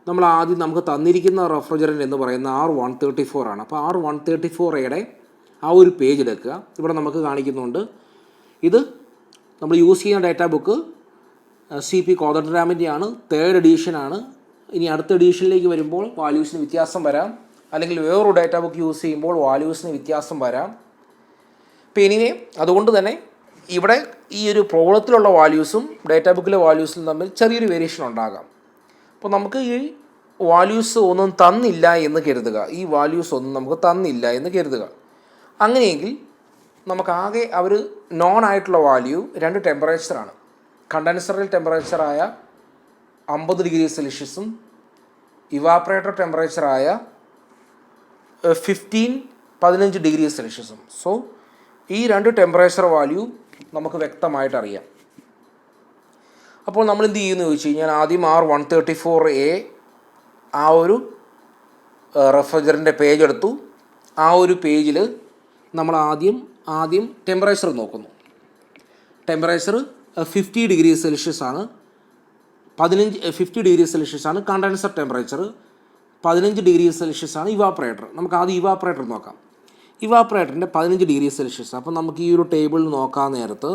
നമ്മൾ ആദ്യം നമുക്ക് തന്നിരിക്കുന്ന റെഫ്രിജറൻറ്റ് എന്ന് പറയുന്ന R134 ആണ്. അപ്പോൾ R134യുടെ ആ ഒരു പേജ് എടുക്കുക. ഇവിടെ നമുക്ക് കാണിക്കുന്നുണ്ട്. ഇത് നമ്മൾ യൂസ് ചെയ്യുന്ന ഡേറ്റാ ബുക്ക് CP കോദണ്ഡരാമിൻ്റെ ആണ്, 3rd എഡീഷൻ ആണ്. ഇനി അടുത്ത എഡീഷനിലേക്ക് വരുമ്പോൾ വാല്യൂസിന് വ്യത്യാസം വരാം. അല്ലെങ്കിൽ വേറൊരു ഡേറ്റ ബുക്ക് യൂസ് ചെയ്യുമ്പോൾ വാല്യൂസിന് വ്യത്യാസം വരാം. ഇപ്പോൾ എനിവേ അതുകൊണ്ട് തന്നെ ഇവിടെ ഈ ഒരു പ്രോബ്ലത്തിലുള്ള വാല്യൂസും ഡേറ്റ ബുക്കിലെ വാല്യൂസും തമ്മിൽ ചെറിയൊരു വേരിയേഷൻ ഉണ്ടാകാം. അപ്പോൾ നമുക്ക് ഈ വാല്യൂസ് ഒന്നും തന്നില്ല എന്ന് കരുതുക, ഈ വാല്യൂസ് ഒന്നും നമുക്ക് തന്നില്ല എന്ന് കരുതുക. അങ്ങനെയെങ്കിൽ നമുക്കാകെ അവർ നോൺ ആയിട്ടുള്ള വാല്യൂ 2 ടെമ്പറേച്ചറാണ്. കണ്ടൻസറിൽ ടെമ്പറേച്ചറായ 50 ഡിഗ്രി സെൽഷ്യസും ഇവാപ്പറേറ്റർ ടെമ്പറേച്ചറായ 15 ഡിഗ്രി സെൽഷ്യസും. സോ ഈ 2 ടെമ്പറേച്ചർ വാല്യൂ നമുക്ക് വ്യക്തമായിട്ട് അറിയാം. അപ്പോൾ നമ്മൾ എന്ത് ചെയ്യുമെന്ന് ചോദിച്ചു കഴിഞ്ഞാൽ ആദ്യം R134A ആ ഒരു റെഫ്രിജറൻ്റ് പേജ് എടുത്തു. ആ ഒരു പേജിൽ നമ്മൾ ആദ്യം ടെമ്പറേച്ചർ നോക്കുന്നു. ടെമ്പറേച്ചർ 50 ഡിഗ്രി സെൽഷ്യസ് ആണ്. 50 ഡിഗ്രി സെൽഷ്യസ് ആണ് കണ്ടൻസർ ടെമ്പറേച്ചർ. 15 ഡിഗ്രി സെൽഷ്യസ് ആണ് ഇവാപ്പറേറ്റർ. നമുക്ക് ആദ്യം ഇവാപ്പറേറ്റർ നോക്കാം. ഇവാപ്പറേറ്ററിൻ്റെ 15 ഡിഗ്രി സെൽഷ്യസ്. അപ്പോൾ നമുക്ക് ഈ ഒരു ടേബിളിൽ നോക്കാൻ നേരത്ത്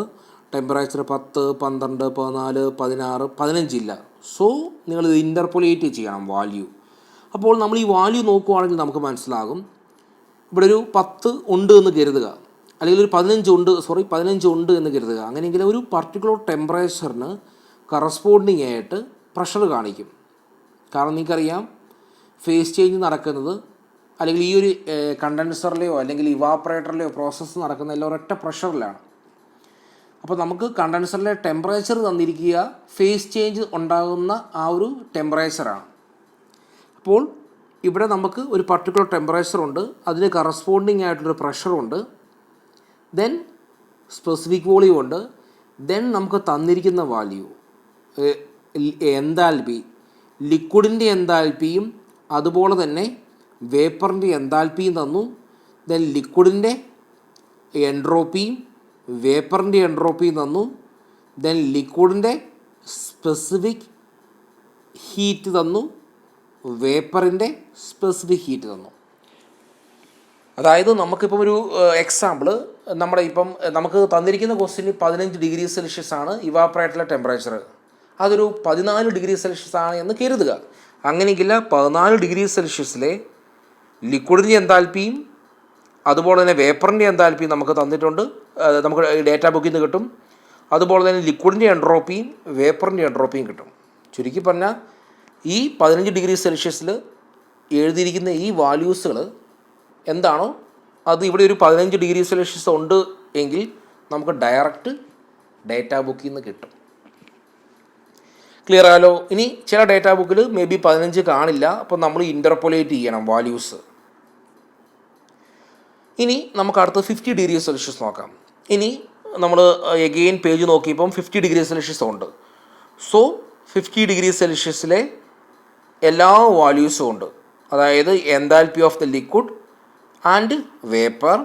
ടെമ്പറേച്ചർ 10, 12, 14, 16, 15 ഇല്ല. സോ നിങ്ങളിത് ഇൻ്റർപോലേറ്റ് ചെയ്യണം വാല്യൂ. അപ്പോൾ നമ്മൾ ഈ വാല്യൂ നോക്കുവാണെങ്കിൽ നമുക്ക് മനസ്സിലാകും ഇവിടെ ഒരു 10 ഉണ്ട് എന്ന് കരുതുക, അല്ലെങ്കിൽ ഒരു 15 ഉണ്ട് എന്ന് കരുതുക. അങ്ങനെയെങ്കിൽ ഒരു പർട്ടിക്കുലർ ടെമ്പറേച്ചറിന് കറസ്പോണ്ടിങ് ആയിട്ട് പ്രഷർ കാണിക്കും. കാരണം നിങ്ങൾക്കറിയാം ഫേസ് ചേഞ്ച് നടക്കുന്നത് അല്ലെങ്കിൽ ഈ ഒരു കണ്ടൻസറിലെയോ അല്ലെങ്കിൽ ഇവാപ്പറേറ്ററിലെയോ പ്രോസസ്സ് നടക്കുന്നതെല്ലാം ഒരൊറ്റ പ്രഷറിലാണ്. അപ്പോൾ നമുക്ക് കണ്ടൻസറിലെ ടെമ്പറേച്ചർ തന്നിരിക്കുക ഫേസ് ചേഞ്ച് ഉണ്ടാകുന്ന ആ ഒരു ടെമ്പറേച്ചറാണ്. അപ്പോൾ ഇവിടെ നമുക്ക് ഒരു പർട്ടിക്കുലർ ടെമ്പറേച്ചർ ഉണ്ട്, അതിന് കറസ്പോണ്ടിങ് ആയിട്ടൊരു പ്രഷറുണ്ട്, ദെൻ സ്പെസിഫിക് വോളിയം ഉണ്ട്, ദെൻ നമുക്ക് തന്നിരിക്കുന്ന വാല്യൂ എൻതാൽപ്പി, ലിക്വിഡിൻ്റെ എൻതാൽപ്പിയും അതുപോലെ തന്നെ വേപ്പറിൻ്റെ എൻതാൽപ്പിയും തന്നു. ദെൻ ലിക്വിഡിൻ്റെ എൻട്രോപ്പിയും വേപ്പറിൻ്റെ എൻട്രോപ്പിയും തന്നു. ദെൻ ലിക്വിഡിൻ്റെ സ്പെസിഫിക് ഹീറ്റ് തന്നു, വേപ്പറിൻ്റെ സ്പെസിഫിക് ഹീറ്റ് തന്നു. അതായത് നമുക്കിപ്പം ഒരു എക്സാമ്പിൾ നമുക്ക് തന്നിരിക്കുന്ന ക്വസ്റ്റ്യന് 15 ഡിഗ്രി സെൽഷ്യസ് ആണ് ഇവാപ്പറേറ്ററിലെ ടെമ്പറേച്ചർ. അതൊരു 14 ഡിഗ്രി സെൽഷ്യസ് ആണ് എന്ന് കരുതുക. അങ്ങനെയെങ്കിൽ 14 ഡിഗ്രി സെൽഷ്യസിലെ ലിക്വിഡിൻ്റെ എൻതാൽപ്പിയും അതുപോലെ തന്നെ വേപ്പറിൻ്റെ എൻതാൽപ്പിയും നമുക്ക് തന്നിട്ടുണ്ട്, നമുക്ക് ഡേറ്റ ബുക്കിൽ നിന്ന് കിട്ടും. അതുപോലെ തന്നെ ലിക്വിഡിൻ്റെ എൻട്രോപ്പിയും വേപ്പറിൻ്റെ എൻട്രോപ്പിയും കിട്ടും. ചുരുക്കി പറഞ്ഞാൽ ഈ 15 ഡിഗ്രി സെൽഷ്യസിൽ എഴുതിയിരിക്കുന്ന ഈ വാല്യൂസുകൾ എന്താണോ അത് ഇവിടെ ഒരു 15 ഡിഗ്രി സെൽഷ്യസ് ഉണ്ട് എങ്കിൽ നമുക്ക് ഡയറക്റ്റ് ഡേറ്റ ബുക്കിൽ നിന്ന് കിട്ടും. ക്ലിയർ ആയാലോ? ഇനി ചില ഡേറ്റ ബുക്കിൽ മേ ബി 15 കാണില്ല, അപ്പോൾ നമ്മൾ ഇൻ്റർപോലേറ്റ് ചെയ്യണം വാല്യൂസ്. ഇനി നമുക്ക് അടുത്ത് 50 ഡിഗ്രി സെൽഷ്യസ് നോക്കാം. ഇനി നമ്മൾ എഗെയിൻ പേജ് നോക്കിയപ്പം 50 ഡിഗ്രി സെൽഷ്യസ് ഉണ്ട്. സോ 50 ഡിഗ്രി സെൽഷ്യസിലെ എല്ലാ വാല്യൂസും ഉണ്ട്. അതായത് enthalpy of the liquid and vapour,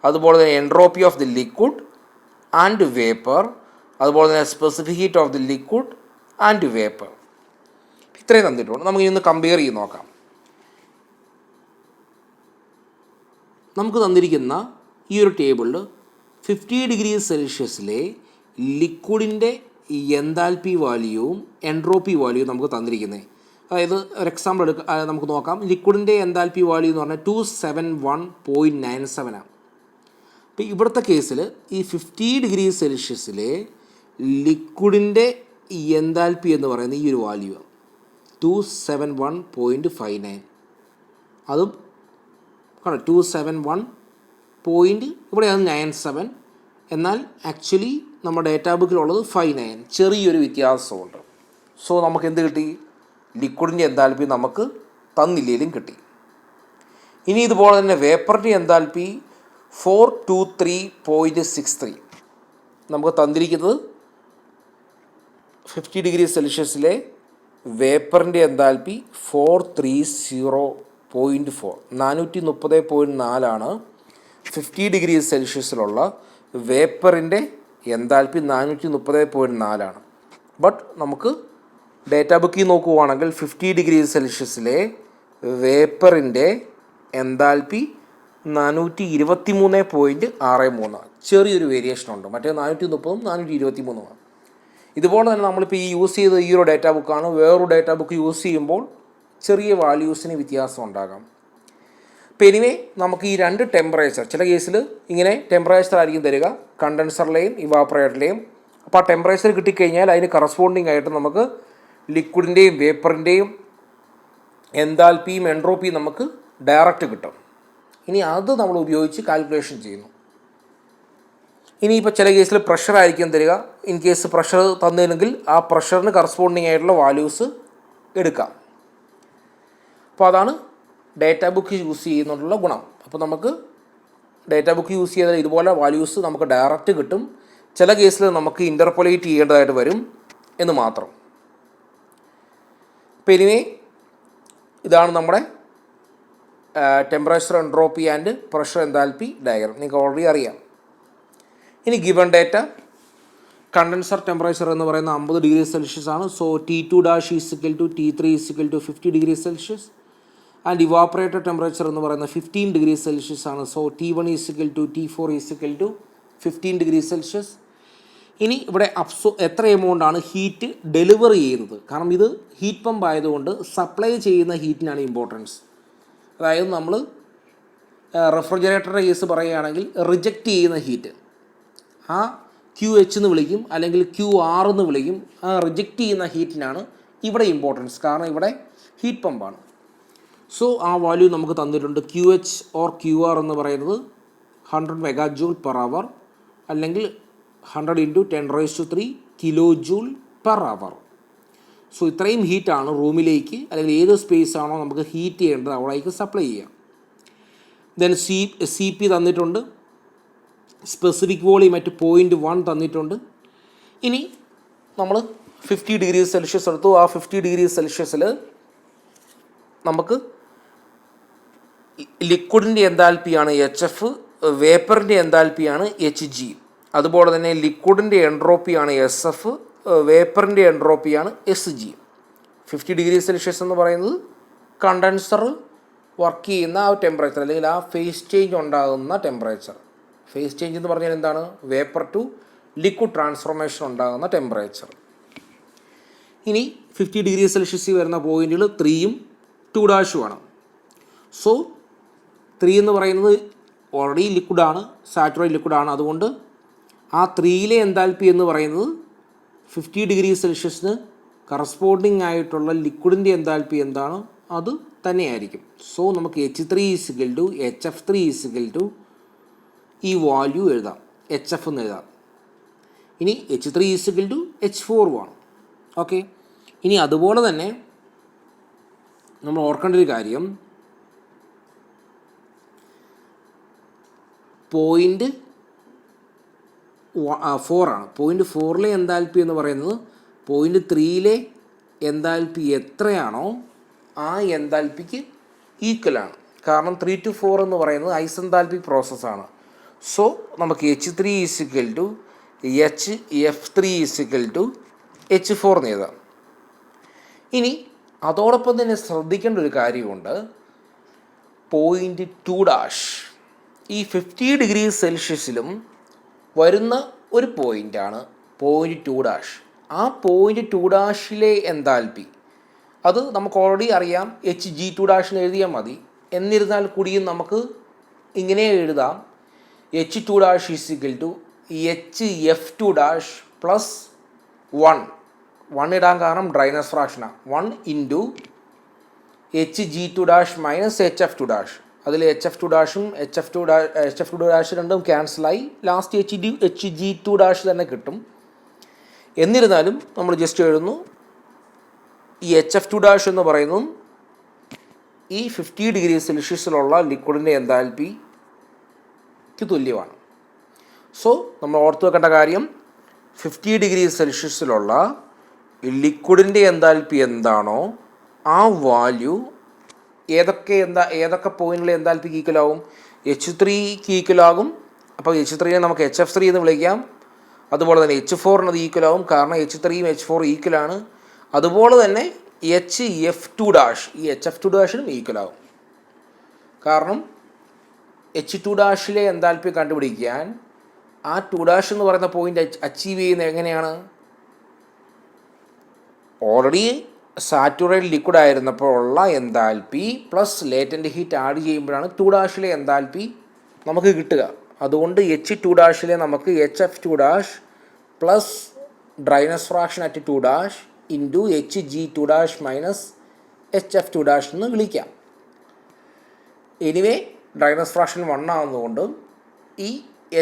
അതുപോലെ തന്നെ entropy of the liquid and vapour, അതുപോലെ തന്നെ specific heat of the liquid and vapour. ഇത്രയും തന്നിട്ടുണ്ട്. നമുക്ക് ഇന്ന് കമ്പയർ ചെയ്ത് നോക്കാം. നമുക്ക് തന്നിരിക്കുന്ന ഈ ഒരു ടേബിളിൽ 50 ഡിഗ്രി സെൽഷ്യസിലെ ലിക്വിഡിൻ്റെ എൻതാൽപ്പി വാല്യൂവും എൻട്രോപ്പി വാല്യൂവും നമുക്ക് തന്നിരിക്കുന്നത്. അതായത് ഒരു എക്സാമ്പിൾ നമുക്ക് നോക്കാം. ലിക്വിഡിൻ്റെ എൻതാൽപ്പി വാല്യൂ എന്ന് പറഞ്ഞാൽ 271.97 ആണ്. അപ്പോൾ ഇവിടുത്തെ കേസിൽ ഈ 50 ഡിഗ്രി സെൽഷ്യസിലെ ലിക്വിഡിൻ്റെ എൻതാൽപ്പി എന്ന് പറയുന്ന ഈ ഒരു വാല്യൂ 271.59. അതും 271 ഇവിടെയാണ് 97, എന്നാൽ ആക്ച്വലി നമ്മുടെ ഡേറ്റാ ബുക്കിലുള്ളത് 59. ചെറിയൊരു വ്യത്യാസമുണ്ട്. സോ നമുക്ക് എന്ത് കിട്ടി? ലിക്വിഡിൻ്റെ എൻതാൽപ്പി നമുക്ക് തന്നില്ലെങ്കിലും കിട്ടി. ഇനി ഇതുപോലെ തന്നെ വേപ്പറിൻ്റെ എൻതാൽപ്പി 423.63. നമുക്ക് തന്നിരിക്കുന്നത് 50 ഡിഗ്രി സെൽഷ്യസിലെ വേപ്പറിൻ്റെ എൻതാൽപ്പി 430.4, 430.4 50 ഡിഗ്രി സെൽഷ്യസിലുള്ള വേപ്പറിൻ്റെ എൻതാൽപ്പി 430.4. ബട്ട് നമുക്ക് ഡേറ്റാ ബുക്കിൽ നോക്കുകയാണെങ്കിൽ 50 ഡിഗ്രി സെൽഷ്യസിലെ വേപ്പറിൻ്റെ എൻതാൽപ്പി 423.63. ചെറിയൊരു വേരിയേഷൻ ഉണ്ട്. മറ്റേ 430ഉം 423ഉമാണ്. ഇതുപോലെ തന്നെ നമ്മളിപ്പോൾ ഈ യൂസ് ചെയ്ത ഈ ഒരു ഡേറ്റാ ബുക്കാണ്. വേറൊരു ഡേറ്റാ ബുക്ക് യൂസ് ചെയ്യുമ്പോൾ ചെറിയ വാല്യൂസിന് വ്യത്യാസം ഉണ്ടാകാം. എനിവേ നമുക്ക് ഈ രണ്ട് ടെമ്പറേച്ചർ, ചില കേസിൽ ഇങ്ങനെ ടെമ്പറേച്ചർ ആയിരിക്കും തരിക, കണ്ടൻസറിലെയും ഇവാപ്പറേറ്ററിലെയും. അപ്പോൾ ആ ടെമ്പറേച്ചർ കിട്ടിക്കഴിഞ്ഞാൽ അതിന് കറസ്പോണ്ടിങ് ആയിട്ട് നമുക്ക് ലിക്വിഡിൻ്റെയും വേപ്പറിൻ്റെയും എൻതാൽപ്പിയും എൻട്രോപ്പിയും നമുക്ക് ഡയറക്റ്റ് കിട്ടും. ഇനി അത് നമ്മൾ ഉപയോഗിച്ച് കാൽക്കുലേഷൻ ചെയ്യുന്നു. ഇനിയിപ്പോൾ ചില കേസിൽ പ്രഷർ ആയിരിക്കും തരിക. ഇൻ കേസ് പ്രഷർ തന്നില്ലെങ്കിൽ ആ പ്രഷറിന് കറസ്പോണ്ടിങ് ആയിട്ടുള്ള വാല്യൂസ് എടുക്കാം. അപ്പോൾ അതാണ് ഡേറ്റ ബുക്ക് യൂസ് ചെയ്യുന്നതിനുള്ള ഗുണം. അപ്പോൾ നമുക്ക് ഡേറ്റ ബുക്ക് യൂസ് ചെയ്താൽ ഇതുപോലെ വാല്യൂസ് നമുക്ക് ഡയറക്റ്റ് കിട്ടും. ചില കേസിൽ നമുക്ക് ഇൻ്റർപൊലേറ്റ് ചെയ്യേണ്ടതായിട്ട് വരും എന്ന് മാത്രം. അപ്പോൾ എനിവേ ഇതാണ് നമ്മുടെ temperature entropy and pressure enthalpy diagram. നിങ്ങൾക്ക് ഓൾറെഡി അറിയാം. ഇനി ഗിവൺ ഡേറ്റ, കണ്ടൻസർ ടെമ്പറേച്ചർ എന്ന് പറയുന്നത് 50 ഡിഗ്രി സെൽഷ്യസ് ആണ്. So T2 dash is equal to T3 is equal to 50 degree Celsius. And evaporator temperature എന്ന് പറയുന്നത് 15 ഡിഗ്രി സെൽഷ്യസ് ആണ്. So T1 is equal to T4 is equal to 15 degree Celsius. ഇനി ഇവിടെ എത്ര എമൗണ്ട് ആണ് ഹീറ്റ് ഡെലിവർ ചെയ്യുന്നത്? കാരണം ഇത് ഹീറ്റ് പമ്പ് ആയതുകൊണ്ട് സപ്ലൈ ചെയ്യുന്ന ഹീറ്റിനാണ് ഇമ്പോർട്ടൻസ്. അതായത് നമ്മൾ റെഫ്രിജറേറ്ററുടെ കേസ് പറയുകയാണെങ്കിൽ റിജക്റ്റ് ചെയ്യുന്ന ഹീറ്റ്, ആ QH എന്ന് വിളിക്കും, അല്ലെങ്കിൽ QR എന്ന് വിളിക്കും. ആ റിജക്റ്റ് ചെയ്യുന്ന ഹീറ്റിനാണ് ഇവിടെ ഇമ്പോർട്ടൻസ്, കാരണം ഇവിടെ ഹീറ്റ് പമ്പാണ്. സോ ആ വാല്യൂ നമുക്ക് തന്നിട്ടുണ്ട്. QH ഓർ QR എന്ന് പറയുന്നത് 100 മെഗാജൂൾ പെർ അവർ, അല്ലെങ്കിൽ 100 × 10⁻³ kilo joule per hour. So ഇത്രയും ഹീറ്റാണ് റൂമിലേക്ക് അല്ലെങ്കിൽ ഏത് സ്പേസ് ആണോ നമുക്ക് ഹീറ്റ് ചെയ്യേണ്ടത് അവിടേക്ക് സപ്ലൈ ചെയ്യാം. ദെൻ CP തന്നിട്ടുണ്ട്, സ്പെസിഫിക് വോളിയം അറ്റ് 0.1 തന്നിട്ടുണ്ട്. ഇനി നമ്മൾ 50 ഡിഗ്രി സെൽഷ്യസ് എടുത്തു. ആ 50 ഡിഗ്രി സെൽഷ്യസിൽ നമുക്ക് ലിക്വിഡിൻ്റെ എൻതാൽപ്പിയാണ് HF, വേപ്പറിൻ്റെ എൻതാൽപ്പിയാണ് HG. അതുപോലെ തന്നെ ലിക്വിഡിൻ്റെ എൻട്രോപ്പിയാണ് SF, വേപ്പറിൻ്റെ എൻട്രോപ്പിയാണ് SG. 50 ഡിഗ്രി സെൽഷ്യസ് എന്ന് പറയുന്നത് കണ്ടൻസർ വർക്ക് ചെയ്യുന്ന ആ ടെമ്പറേച്ചർ, അല്ലെങ്കിൽ ആ ഫേസ് ചേഞ്ച് ഉണ്ടാകുന്ന ടെമ്പറേച്ചർ. ഫേസ് ചേഞ്ച് എന്ന് പറഞ്ഞാൽ എന്താണ്? വേപ്പർ ടു ലിക്വിഡ് ട്രാൻസ്ഫോർമേഷൻ ഉണ്ടാകുന്ന ടെമ്പറേച്ചർ. ഇനി 50 ഡിഗ്രി സെൽഷ്യസിൽ വരുന്ന പോയിന്റുകൾ 3ഉം 2' ആണ്. സോ 3 എന്ന് പറയുന്നത് ഓൾറെഡി ലിക്വിഡാണ്, സാച്ചുറേറ്റ് ലിക്വിഡാണ്. അതുകൊണ്ട് ആ 3യിലെ എൻതാൽപ്പി എന്ന് പറയുന്നത് 50 ഡിഗ്രി സെൽഷ്യസിന് കറസ്പോണ്ടിങ് ആയിട്ടുള്ള ലിക്വിഡിൻ്റെ എൻതാൽപ്പി എന്താണ് അത് തന്നെയായിരിക്കും. സോ നമുക്ക് H3 is equal to HF3 is equal to ഈ വാല്യൂ എഴുതാം, HF എന്ന് എഴുതാം. ഇനി H3 ഈസിക്കൽ ടു H4 ആണ്. ഓക്കെ. ഇനി അതുപോലെ തന്നെ നമ്മൾ ഓർക്കേണ്ട ഒരു കാര്യം, 0.4 ആണ്. 0.4ലെ എൻതാൽപ്പി എന്ന് പറയുന്നത് 0.3ലെ എൻതാൽപ്പി എത്രയാണോ ആ എൻതാൽപ്പിക്ക് ഈക്വലാണ്. കാരണം 3 to 4 എന്ന് പറയുന്നത് ഐസെൻതാൽപ്പിക് പ്രോസസ്സാണ്. സോ നമുക്ക് H3 is equal to HF3 is equal to H4 എന്ന് എഴുതാം. ഇനി അതോടൊപ്പം തന്നെ ശ്രദ്ധിക്കേണ്ട ഒരു കാര്യമുണ്ട്. 0.2' ഈ 50 ഡിഗ്രി സെൽഷ്യസിലും വരുന്ന ഒരു പോയിൻ്റാണ് 0.2'. ആ 0.2'ലെ എൻതാൽപ്പി അത് നമുക്ക് ഓൾറെഡി അറിയാം, Hg2' എഴുതിയാൽ മതി. എന്നിരുന്നാൽ കൂടിയും നമുക്ക് ഇങ്ങനെ എഴുതാം, H2' is equal to HF2' plus 1 ഇടാൻ കാരണം ഡ്രൈനസ് ഫ്രാക്ഷനാണ്. 1 × Hg2' minus HF2'. അതിൽ HF2'ഉം HF2' രണ്ടും ക്യാൻസലായി ലാസ്റ്റ് Hg2' തന്നെ കിട്ടും. എന്നിരുന്നാലും നമ്മൾ ജസ്റ്റ് എഴുതുന്നു, ഈ HF2' എന്ന് പറയുന്നതും ഈ 50 ഡിഗ്രി സെൽഷ്യസിലുള്ള ലിക്വിഡിൻ്റെ എൻതാൽപ്പിക്ക് തുല്യമാണ്. സോ നമ്മൾ ഓർത്ത് വെക്കേണ്ട കാര്യം, 50 ഡിഗ്രി സെൽഷ്യസിലുള്ള ലിക്വിഡിൻ്റെ എൻതാൽപ്പി എന്താണോ ആ വാല്യൂ ഏതൊക്കെ പോയിന്റിലെ എൻതാൽപ്പിക്ക് ഈക്വലാവും? H3ക്ക് ഈക്വലാകും. അപ്പോൾ H3നെ നമുക്ക് HF3 എന്ന് വിളിക്കാം. അതുപോലെ തന്നെ H4ന് അത് ഈക്വലാവും, കാരണം H3യും H4 ഈക്വലാണ്. അതുപോലെ തന്നെ HF2', ഈ HF2'നും ഈക്വലാവും. കാരണം H2'ലെ എൻതാൽപ്പി കണ്ടുപിടിക്കാൻ ആ 2' എന്ന് പറയുന്ന പോയിന്റ് അച്ചീവ് ചെയ്യുന്നത് എങ്ങനെയാണ്? ഓൾറെഡി സാറ്റുറേറ്റഡ് ലിക്വിഡ് ആയിരുന്നപ്പോൾ ഉള്ള enthalpy plus latent heat add ചെയ്യുമ്പോഴാണ് 2' എൻതാൽപ്പി നമുക്ക് കിട്ടുക. അതുകൊണ്ട് H2' നമുക്ക് HF2' plus dryness fraction at 2' into Hg2' minus HF2' എന്ന് വിളിക്കാം. എനിവേ ഡ്രൈനസ് ഫ്രാക്ഷൻ 1 ആവുന്നതുകൊണ്ട് ഈ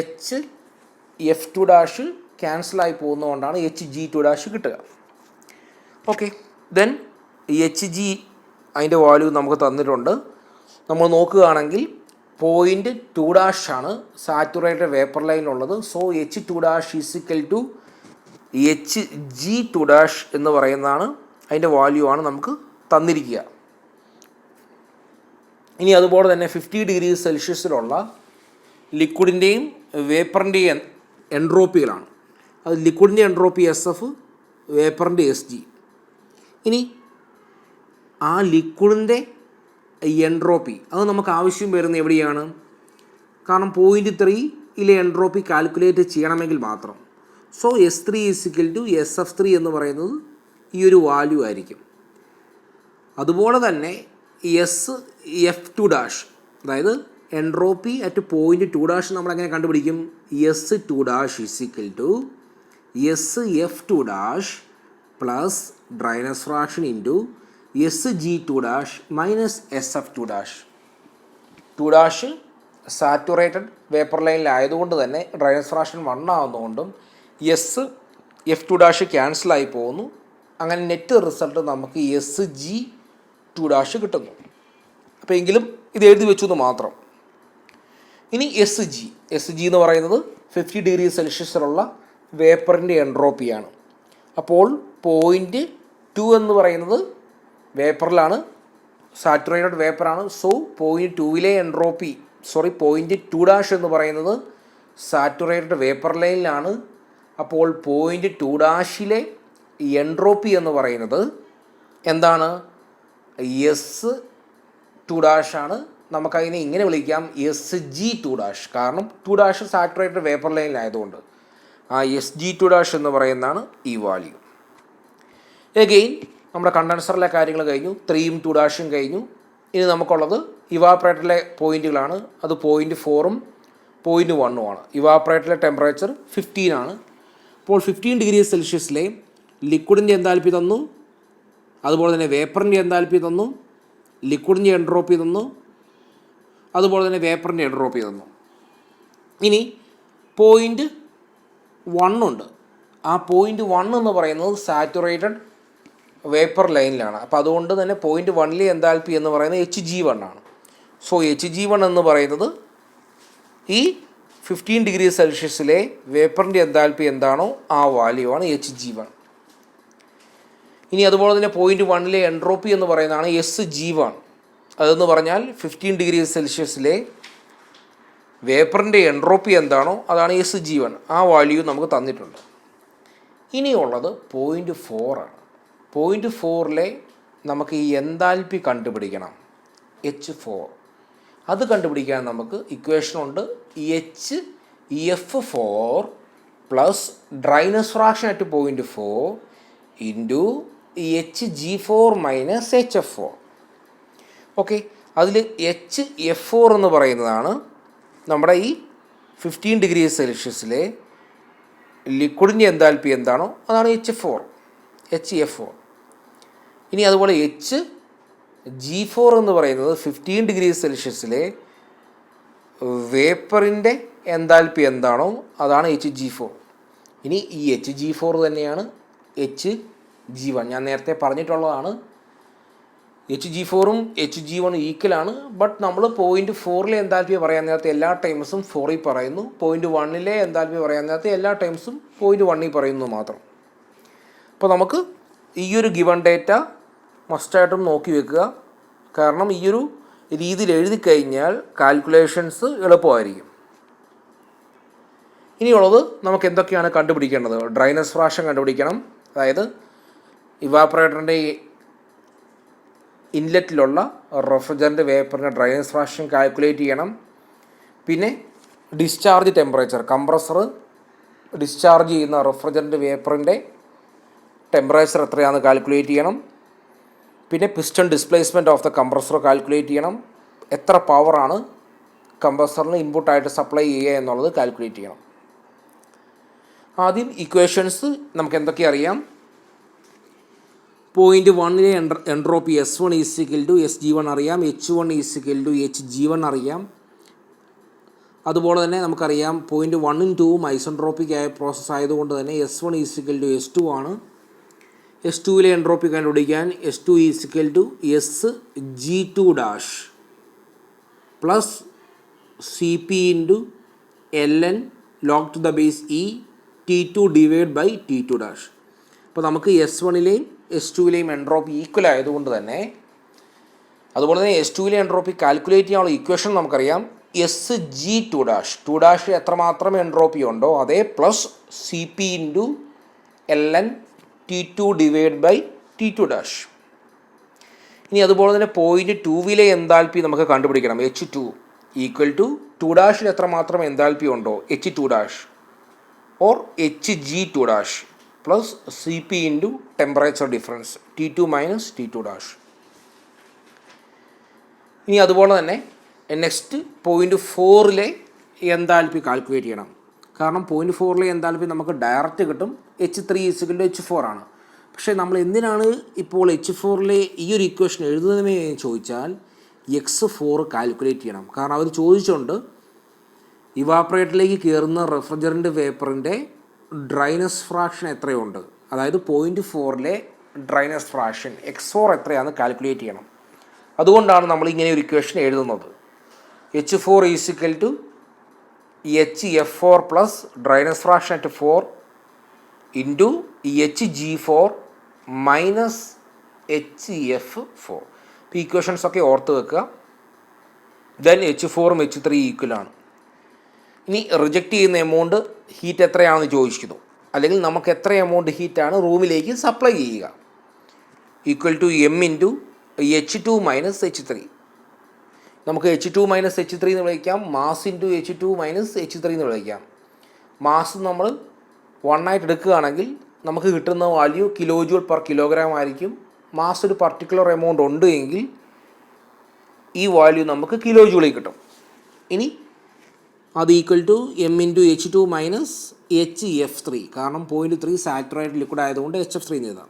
HF2' ക്യാൻസലായി പോകുന്നതുകൊണ്ടാണ് Hg2' കിട്ടുക. ഓക്കെ, ദെൻ Hg അതിൻ്റെ വാല്യൂ നമുക്ക് തന്നിട്ടുണ്ട്. നമ്മൾ നോക്കുകയാണെങ്കിൽ 0.2' ആണ് സാറ്റുറേറ്റഡ് വേപ്പർ ലൈനിലുള്ളത്. So H2' is equal to Hg2' എന്ന് പറയുന്നതാണ് അതിൻ്റെ വാല്യൂ ആണ് നമുക്ക് തന്നിരിക്കുക. ഇനി അതുപോലെ തന്നെ 50 ഡിഗ്രി സെൽഷ്യസിലുള്ള ലിക്വിഡിൻ്റെയും വേപ്പറിൻ്റെയും എൻട്രോപ്പികളാണ്. അത് ലിക്വിഡിൻ്റെ എൻട്രോപ്പി SF, വേപ്പറിൻ്റെ SG. ഇനി ആ ലിക്വിഡിൻ്റെ എൻട്രോപ്പി അത് നമുക്ക് ആവശ്യം വരുന്നത് എവിടെയാണ്? കാരണം 0.3 എൻട്രോപ്പി കാൽക്കുലേറ്റ് ചെയ്യണമെങ്കിൽ മാത്രം. So S3 is equal to SF3 എന്ന് പറയുന്നത് ഈ ഒരു വാല്യൂ ആയിരിക്കും. അതുപോലെ തന്നെ SF2' അതായത് എൻട്രോപ്പി അറ്റ് 0.2' നമ്മളെങ്ങനെ കണ്ടുപിടിക്കും? S2' is equal to SF2' plus dryness fraction into Sg2' minus SF2'. 2' saturated vapour ലൈനിലായതുകൊണ്ട് തന്നെ ഡ്രൈനസ് ഫ്രാക്ഷൻ 1 ആവുന്നതുകൊണ്ടും F2' ക്യാൻസലായി പോകുന്നു. അങ്ങനെ നെറ്റ് റിസൾട്ട് നമുക്ക് Sg2' കിട്ടുന്നു. അപ്പോൾ എങ്കിലും ഇത് എഴുതി വെച്ചു എന്ന് മാത്രം. ഇനി Sg എന്ന് പറയുന്നത് 50 ഡിഗ്രി സെൽഷ്യസിലുള്ള വേപ്പറിൻ്റെ എൻട്രോപ്പിയാണ്. അപ്പോൾ 0.2 എന്ന് പറയുന്നത് വേപ്പറിലാണ്, സാറ്റുറേറ്റഡ് വേപ്പറാണ്. സോ 0.2 എൻട്രോപ്പി 0.2' എന്ന് പറയുന്നത് സാറ്റുറേറ്റഡ് വേപ്പർ ലൈനിലാണ്. അപ്പോൾ 0.2' എൻട്രോപ്പി എന്ന് പറയുന്നത് എന്താണ്? S2' ആണ്. നമുക്കതിനെ ഇങ്ങനെ വിളിക്കാം Sg2'. കാരണം 2' സാറ്റുറേറ്റഡ് വേപ്പർ ലൈനിലായതുകൊണ്ട് ആ Sg2' എന്ന് പറയുന്നതാണ് ഈ വാല്യൂ. എഗെയിൻ നമ്മുടെ കണ്ടൻസറിലെ കാര്യങ്ങൾ കഴിഞ്ഞു, 3ഉം 2' കഴിഞ്ഞു. ഇനി നമുക്കുള്ളത് ഇവാപ്പറേറ്ററിലെ പോയിൻറ്റുകളാണ്. അത് 0.4ഉം 0.1ഉം ആണ്. ഇവാപ്പറേറ്ററിലെ ടെമ്പറേച്ചർ 15 ആണ്. അപ്പോൾ 15 ഡിഗ്രി സെൽഷ്യസിലെ ലിക്വിഡിൻ്റെ എൻതാൽപ്പി തന്നു, അതുപോലെ തന്നെ വേപ്പറിൻ്റെ എൻതാൽപ്പി തന്നു, ലിക്വിഡിൻ്റെ എൻട്രോപ്പി തന്നു, അതുപോലെ തന്നെ വേപ്പറിൻ്റെ എൻട്രോപ്പി തന്നു. ഇനി 0.1 ഉണ്ട്. ആ 0.1 എന്ന് പറയുന്നത് സാറ്റുറേറ്റഡ് വേപ്പർ ലൈനിലാണ്. അപ്പോൾ അതുകൊണ്ട് തന്നെ 0.1 എൻതാൽപ്പി എന്ന് പറയുന്നത് Hg1 ആണ്. സോ Hg1 എന്ന് പറയുന്നത് ഈ 15 ഡിഗ്രി സെൽഷ്യസിലെ വേപ്പറിൻ്റെ എൻതാൽപ്പി എന്താണോ ആ വാല്യൂ ആണ് Hg1. ഇനി അതുപോലെ തന്നെ 0.1 എൻട്രോപ്പി എന്ന് പറയുന്നതാണ് Sg1. അതെന്ന് പറഞ്ഞാൽ 15 ഡിഗ്രി സെൽഷ്യസിലെ വേപ്പറിൻ്റെ എൻട്രോപ്പി എന്താണോ അതാണ് Sg1. ആ വാല്യൂ നമുക്ക് തന്നിട്ടുണ്ട്. ഇനിയുള്ളത് 0.4 ആണ്. 0.4 നമുക്ക് ഈ എൻതാൽപ്പി കണ്ടുപിടിക്കണം, H4. അത് കണ്ടുപിടിക്കാൻ നമുക്ക് ഇക്വേഷനുണ്ട്. HF4 plus dryness fraction at 0.4 into Hg4 minus HF4. Okay, അതിൽ HF4 എന്ന് പറയുന്നതാണ് നമ്മുടെ ഈ 15 ഡിഗ്രി സെൽഷ്യസിലെ ലിക്വിഡിൻ്റെ എൻതാൽപ്പി എന്താണോ അതാണ് HF4. ഇനി അതുപോലെ Hg4 എന്ന് പറയുന്നത് 15 ഡിഗ്രി സെൽഷ്യസിലെ വേപ്പറിൻ്റെ എൻതാൽപ്പി എന്താണോ അതാണ് Hg4. ഇനി ഈ Hg4 തന്നെയാണ് Hg1. ഞാൻ നേരത്തെ പറഞ്ഞിട്ടുള്ളതാണ് Hg4ഉം Hg1 ഈക്വലാണ്. ബട്ട് നമ്മൾ 0.4 എൻതാൽപ്പി പറയാൻ നേരത്തെ എല്ലാ ടൈംസും 4 പറയുന്നു, 0.1 എൻതാൽപ്പി പറയാൻ നേരത്തെ എല്ലാ ടൈംസും 0.1 പറയുന്നു മാത്രം. അപ്പോൾ നമുക്ക് ഈ ഒരു ഗിവൺ ഡേറ്റ മസ്റ്റായിട്ടും നോക്കി വെക്കുക. കാരണം ഈ ഒരു രീതിയിൽ എഴുതി കഴിഞ്ഞാൽ കാൽക്കുലേഷൻസ് എളുപ്പമായിരിക്കും. ഇനിയുള്ളത് നമുക്ക് എന്തൊക്കെയാണ് കണ്ടുപിടിക്കേണ്ടത്? ഡ്രൈനസ് ഫ്രാക്ഷൻ കണ്ടുപിടിക്കണം. അതായത് ഇവാപ്പറേറ്ററിൻ്റെ ഇൻലെറ്റിലുള്ള റെഫ്രിജറൻ്റ് വേപ്പറിൻ്റെ ഡ്രൈനസ് ഫ്രാക്ഷൻ കാൽക്കുലേറ്റ് ചെയ്യണം. പിന്നെ ഡിസ്ചാർജ് ടെമ്പറേച്ചർ, കംപ്രസർ ഡിസ്ചാർജ് ചെയ്യുന്ന റെഫ്രിജറൻ്റ് വേപ്പറിൻ്റെ ടെമ്പറേച്ചർ എത്രയാണെന്ന് കാൽക്കുലേറ്റ് ചെയ്യണം. പിന്നെ piston displacement of the compressor calculate ചെയ്യണം. എത്ര പവറാണ് കംപ്രസറിന് ഇൻപുട്ടായിട്ട് സപ്ലൈ ചെയ്യുക എന്നുള്ളത് കാൽക്കുലേറ്റ് ചെയ്യണം. ആദ്യം ഇക്വേഷൻസ് നമുക്ക് എന്തൊക്കെ അറിയാം. പോയിൻറ്റ് 1-ലെ എൻട്രോപ്പി S1 = SG1 അറിയാം, H1 = HG1 അറിയാം. അതുപോലെ തന്നെ നമുക്കറിയാം പോയിൻറ്റ് 1ഉം 2ഉം ഐസെൻട്രോപ്പിക് ആയ പ്രോസസ്സ് ആയതുകൊണ്ട് തന്നെ S1 = S2 ആണ്. S2-ലെ എൻട്രോപ്പി കണ്ടുപിടിക്കാൻ S2 = SG2' plus CP × ln log to the base E T2 / T2'. അപ്പോൾ നമുക്ക് S1-ലെയും S2-ലെയും എൻട്രോപ്പി ഈക്വൽ ആയതുകൊണ്ട് തന്നെ, അതുപോലെ തന്നെ S2-ലെ എൻട്രോപ്പി കാൽക്കുലേറ്റ് ചെയ്യാനുള്ള ഇക്വേഷൻ നമുക്കറിയാം. SG2' എത്രമാത്രം എൻട്രോപ്പി ഉണ്ടോ അതേ plus CP × ln T2 / T2'. ഇനി അതുപോലെ തന്നെ പോയിൻറ്റ് 2-ലെ എൻതാൽപ്പി നമുക്ക് കണ്ടുപിടിക്കണം. H2 = 2' എത്രമാത്രം എൻതാൽപ്പി ഉണ്ടോ H2' or HG2' plus CP × temperature difference T2 - T2'. ഇനി അതുപോലെ തന്നെ നെക്സ്റ്റ് പോയിൻറ്റ് 4-ലെ എൻതാൽപ്പി കാൽക്കുലേറ്റ് ചെയ്യണം. കാരണം പോയിൻറ്റ് 4-ലെ എൻതാൽപ്പി നമുക്ക് ഡയറക്റ്റ് കിട്ടും. H3 = H4 ആണ്. പക്ഷേ നമ്മൾ എന്തിനാണ് ഇപ്പോൾ H4-ലെ ഈ ഒരു ഇക്വേഷൻ എഴുതുന്നതെന്ന് ചോദിച്ചാൽ X4 കാൽക്കുലേറ്റ് ചെയ്യണം. കാരണം അവർ ചോദിച്ചുകൊണ്ട് ഇവാപ്പറേറ്ററിലേക്ക് കയറുന്ന റെഫ്രിജറൻറ്റ് വേപ്പറിൻ്റെ ഡ്രൈനസ് ഫ്രാക്ഷൻ എത്രയുണ്ട്, അതായത് പോയിൻറ്റ് 4-ലെ ഡ്രൈനസ് ഫ്രാക്ഷൻ X4 എത്രയാണെന്ന് കാൽക്കുലേറ്റ് ചെയ്യണം. അതുകൊണ്ടാണ് നമ്മൾ ഇങ്ങനെ ഒരു ഇക്വേഷൻ എഴുതുന്നത്. H4 = HF4 plus dryness fraction at 4 into HG4 minus HF4. ഇപ്പോൾ ഇക്വേഷൻസൊക്കെ ഓർത്ത് വെക്കുക. ദെൻ H4ഉം H3 ഈക്വലാണ്. ഇനി റിജക്റ്റ് ചെയ്യുന്ന എമൗണ്ട് ഹീറ്റ് എത്രയാണെന്ന് ചോദിക്കുന്നു, അല്ലെങ്കിൽ നമുക്ക് എത്ര എമൗണ്ട് ഹീറ്റാണ് റൂമിലേക്ക് സപ്ലൈ ചെയ്യുക. = M × H2 - H3. നമുക്ക് H2 - H3 എന്ന് വിളിക്കാം, മാസ് × H2 - H3 എന്ന് വിളിക്കാം. മാസ് നമ്മൾ 1 ആയിട്ട് എടുക്കുകയാണെങ്കിൽ നമുക്ക് കിട്ടുന്ന വാല്യൂ kJ/kg ആയിരിക്കും. മാസ് ഒരു പർട്ടിക്കുലർ എമൗണ്ട് ഉണ്ട് എങ്കിൽ ഈ വാല്യൂ നമുക്ക് കിലോജൂളിൽ കിട്ടും. ഇനി അത് = M × H2 - HF3. കാരണം പോയിൻറ്റ് 3 സാച്ചുറേറ്റഡ് ലിക്വിഡ് ആയതുകൊണ്ട് HF3 എന്ന് എഴുതാം.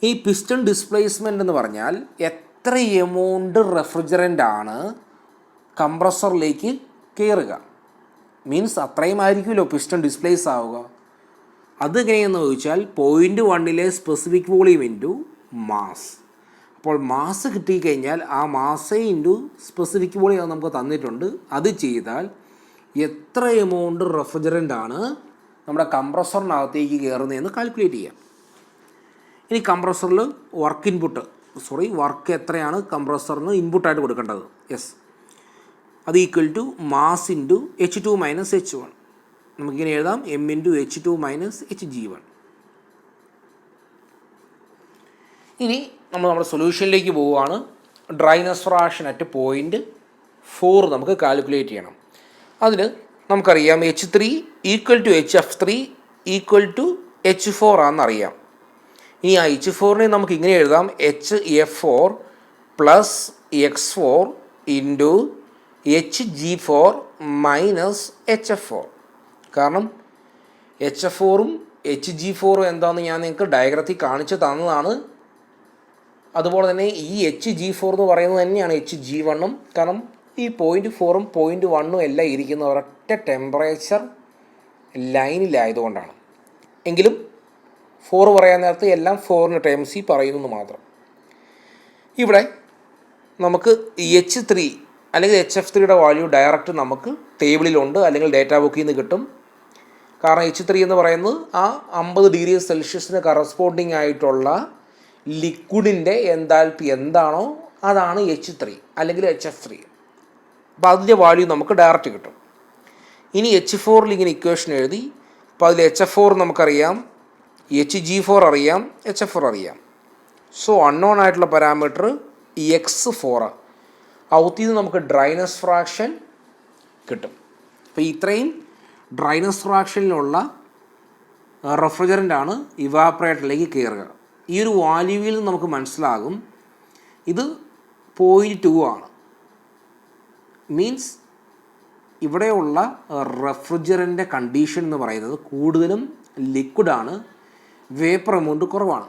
ഈ പിസ്റ്റൺ ഡിസ്പ്ലേസ്മെൻ്റ് എന്ന് പറഞ്ഞാൽ എത്ര എമൗണ്ട് റെഫ്രിജറൻ്റ് ആണ് കംപ്രസറിലേക്ക് കയറുക, മീൻസ് അത്രയും ആയിരിക്കുമല്ലോ പിസ്റ്റൺ ഡിസ്പ്ലേസ് ആവുക. അതെങ്ങനെയെന്ന് ചോദിച്ചാൽ പോയിൻറ്റ് 1-ലെ സ്പെസിഫിക് വോളിയം ഇൻറ്റു മാസ്. അപ്പോൾ മാസ് കിട്ടിക്കഴിഞ്ഞാൽ ആ മാസ് ഇൻറ്റു സ്പെസിഫിക് വോളിയം നമുക്ക് തന്നിട്ടുണ്ട്. അത് ചെയ്താൽ എത്ര എമൗണ്ട് റെഫ്രിജറൻ്റ് ആണ് നമ്മുടെ കംപ്രസറിനകത്തേക്ക് കയറുന്നതെന്ന് കാൽക്കുലേറ്റ് ചെയ്യാം. ഇനി കംപ്രസറിൽ വർക്ക് എത്രയാണ് കംപ്രസറിന് ഇൻപുട്ടായിട്ട് കൊടുക്കേണ്ടത്. അത് = മാസ് ഇൻറ്റു H2 - H1. നമുക്കിങ്ങനെ എഴുതാം M × H2 - HG1. ഇനി നമ്മൾ നമ്മുടെ സൊല്യൂഷനിലേക്ക് പോവുകയാണ്. ഡ്രൈനസ് ഫ്രാക്ഷൻ അറ്റ് പോയിൻറ്റ് 4 നമുക്ക് കാൽക്കുലേറ്റ് ചെയ്യണം. അതിന് നമുക്കറിയാം H3 = HF3 = H4 ആണെന്നറിയാം. ഇനി ആ H4-നെ നമുക്ക് ഇങ്ങനെ എഴുതാം HF4 plus X4 into HG4 minus HF4. കാരണം HF4ഉം HG4ഉം എന്താണെന്ന് ഞാൻ നിങ്ങൾക്ക് ഡയഗ്രത്തിൽ കാണിച്ച് തന്നതാണ്. അതുപോലെ തന്നെ ഈ HG4 എന്ന് പറയുന്നത് തന്നെയാണ് HG1ഉം. കാരണം ഈ പോയിൻറ്റ് 4ഉം പോയിൻറ്റ് 1ഉം എല്ലാം ഇരിക്കുന്ന ഒരൊറ്റ ടെമ്പറേച്ചർ ലൈനിലായതുകൊണ്ടാണ്. എങ്കിലും 4 പറയാൻ നേരത്ത് എല്ലാം 4ന് ടേംസിൽ പറയുന്നു മാത്രം. ഇവിടെ നമുക്ക് H3 അല്ലെങ്കിൽ HF3യുടെ വാല്യൂ ഡയറക്റ്റ് നമുക്ക് ടേബിളിലുണ്ട്, അല്ലെങ്കിൽ ഡേറ്റാ ബുക്കിൽ നിന്ന് കിട്ടും. കാരണം H3 എന്ന് പറയുന്നത് ആ 50°C കറസ്പോണ്ടിങ് ആയിട്ടുള്ള ലിക്വിഡിൻ്റെ എൻതാൽപ്പി എന്താണോ അതാണ് H3 അല്ലെങ്കിൽ HF3. അപ്പോൾ അതിൻ്റെ വാല്യൂ നമുക്ക് ഡയറക്റ്റ് കിട്ടും. ഇനി H4-ൽ ഇങ്ങനെ ഇക്വേഷൻ എഴുതി. അപ്പോൾ അതിൽ HF4 നമുക്കറിയാം, HG4 അറിയാം, HF4 അറിയാം. സോ അൺനോൺ ആയിട്ടുള്ള പാരാമീറ്റർ X4. ഔത്തിൽ നിന്ന് നമുക്ക് ഡ്രൈനസ് ഫ്രാക്ഷൻ കിട്ടും. അപ്പോൾ ഇത്രയും ഡ്രൈനസ് ഫ്രാക്ഷനിലുള്ള റെഫ്രിജറൻ്റ് ആണ് ഇവാപ്പറേറ്ററിലേക്ക് കയറുക. ഈ ഒരു വാല്യൂവിൽ നിന്ന് നമുക്ക് മനസ്സിലാകും ഇത് 0.2 ആണ്. മീൻസ് ഇവിടെയുള്ള റെഫ്രിജറൻ്റിൻ്റെ കണ്ടീഷൻ എന്ന് പറയുന്നത് കൂടുതലും ലിക്വിഡാണ്, വേപ്പർ എമൗണ്ട് കുറവാണ്.